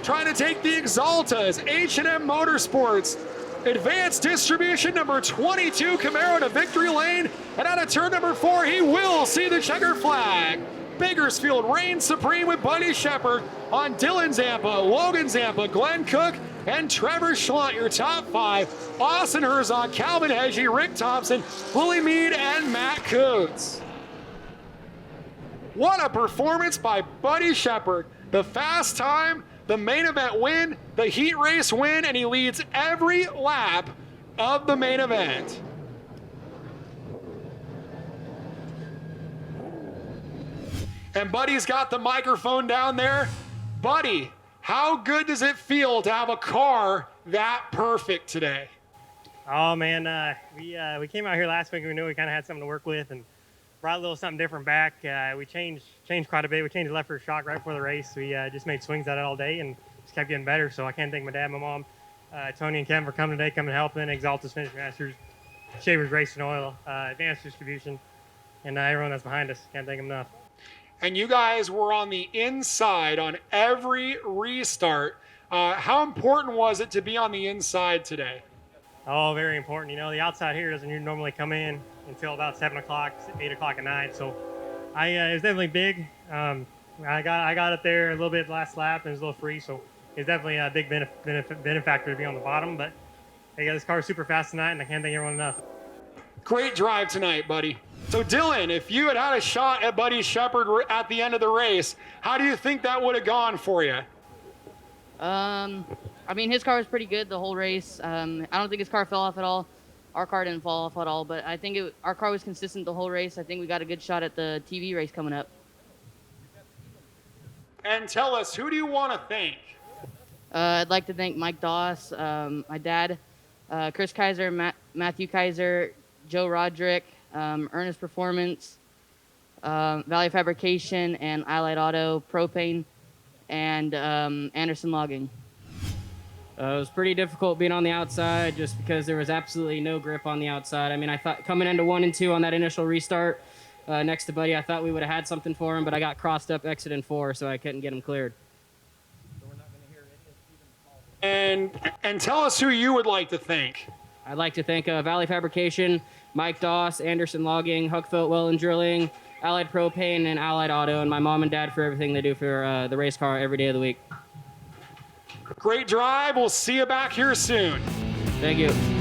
Trying to take the Exalta's H&M Motorsports Advanced Distribution number 22 Camaro to victory lane. And out of turn number 4, he will see the checker flag. Bakersfield reigns supreme with Buddy Shepard on Dylan Zampa, Logan Zampa, Glenn Cook, and Trevor Schlunt, your top 5. Austin Herzog, Calvin Heggie, Rick Thompson, Willie Mead, and Matt Coates. What a performance by Buddy Shepard. The fast time, the main event win, the heat race win, and he leads every lap of the main event. And Buddy's got the microphone down there. Buddy, how good does it feel to have a car that perfect today? Oh man, we came out here last week and we knew we kind of had something to work with and brought a little something different back. We changed quite a bit. We changed the left rear shock right before the race. We just made swings at it all day and just kept getting better. So I can't thank my dad, my mom, Tony and Kevin for coming today, coming helping, Exalta's Finish Masters, Shavers Racing Oil, Advanced Distribution, and everyone that's behind us. Can't thank them enough. And you guys were on the inside on every restart. How important was it to be on the inside today? Oh, very important. You know, the outside here doesn't normally come in until about 7 o'clock, 8 o'clock at night. So it was definitely big. I got up there a little bit last lap and it was a little free. So it's definitely a big benefactor to be on the bottom. But hey, this car was super fast tonight and I can't thank everyone enough. Great drive tonight, buddy. So Dylan, if you had a shot at Buddy Shepard at the end of the race, how do you think that would have gone for you? I mean, his car was pretty good the whole race. I don't think his car fell off at all. Our car didn't fall off at all, but I think our car was consistent the whole race. I think we got a good shot at the TV race coming up. And tell us, who do you want to thank? I'd like to thank Mike Doss, my dad, Chris Kaiser, Matthew Kaiser, Joe Roderick, Ernest Performance, Valley Fabrication, and Allied Auto Propane, and Anderson Logging. It was pretty difficult being on the outside just because there was absolutely no grip on the outside. I mean, I thought coming into 1 and 2 on that initial restart next to Buddy, I thought we would have had something for him, but I got crossed up exit in 4, so I couldn't get him cleared. And tell us who you would like to thank. I'd like to thank Valley Fabrication, Mike Doss, Anderson Logging, Huckfelt Well and Drilling, Allied Propane, and Allied Auto, and my mom and dad for everything they do for the race car every day of the week. Great drive. We'll see you back here soon. Thank you.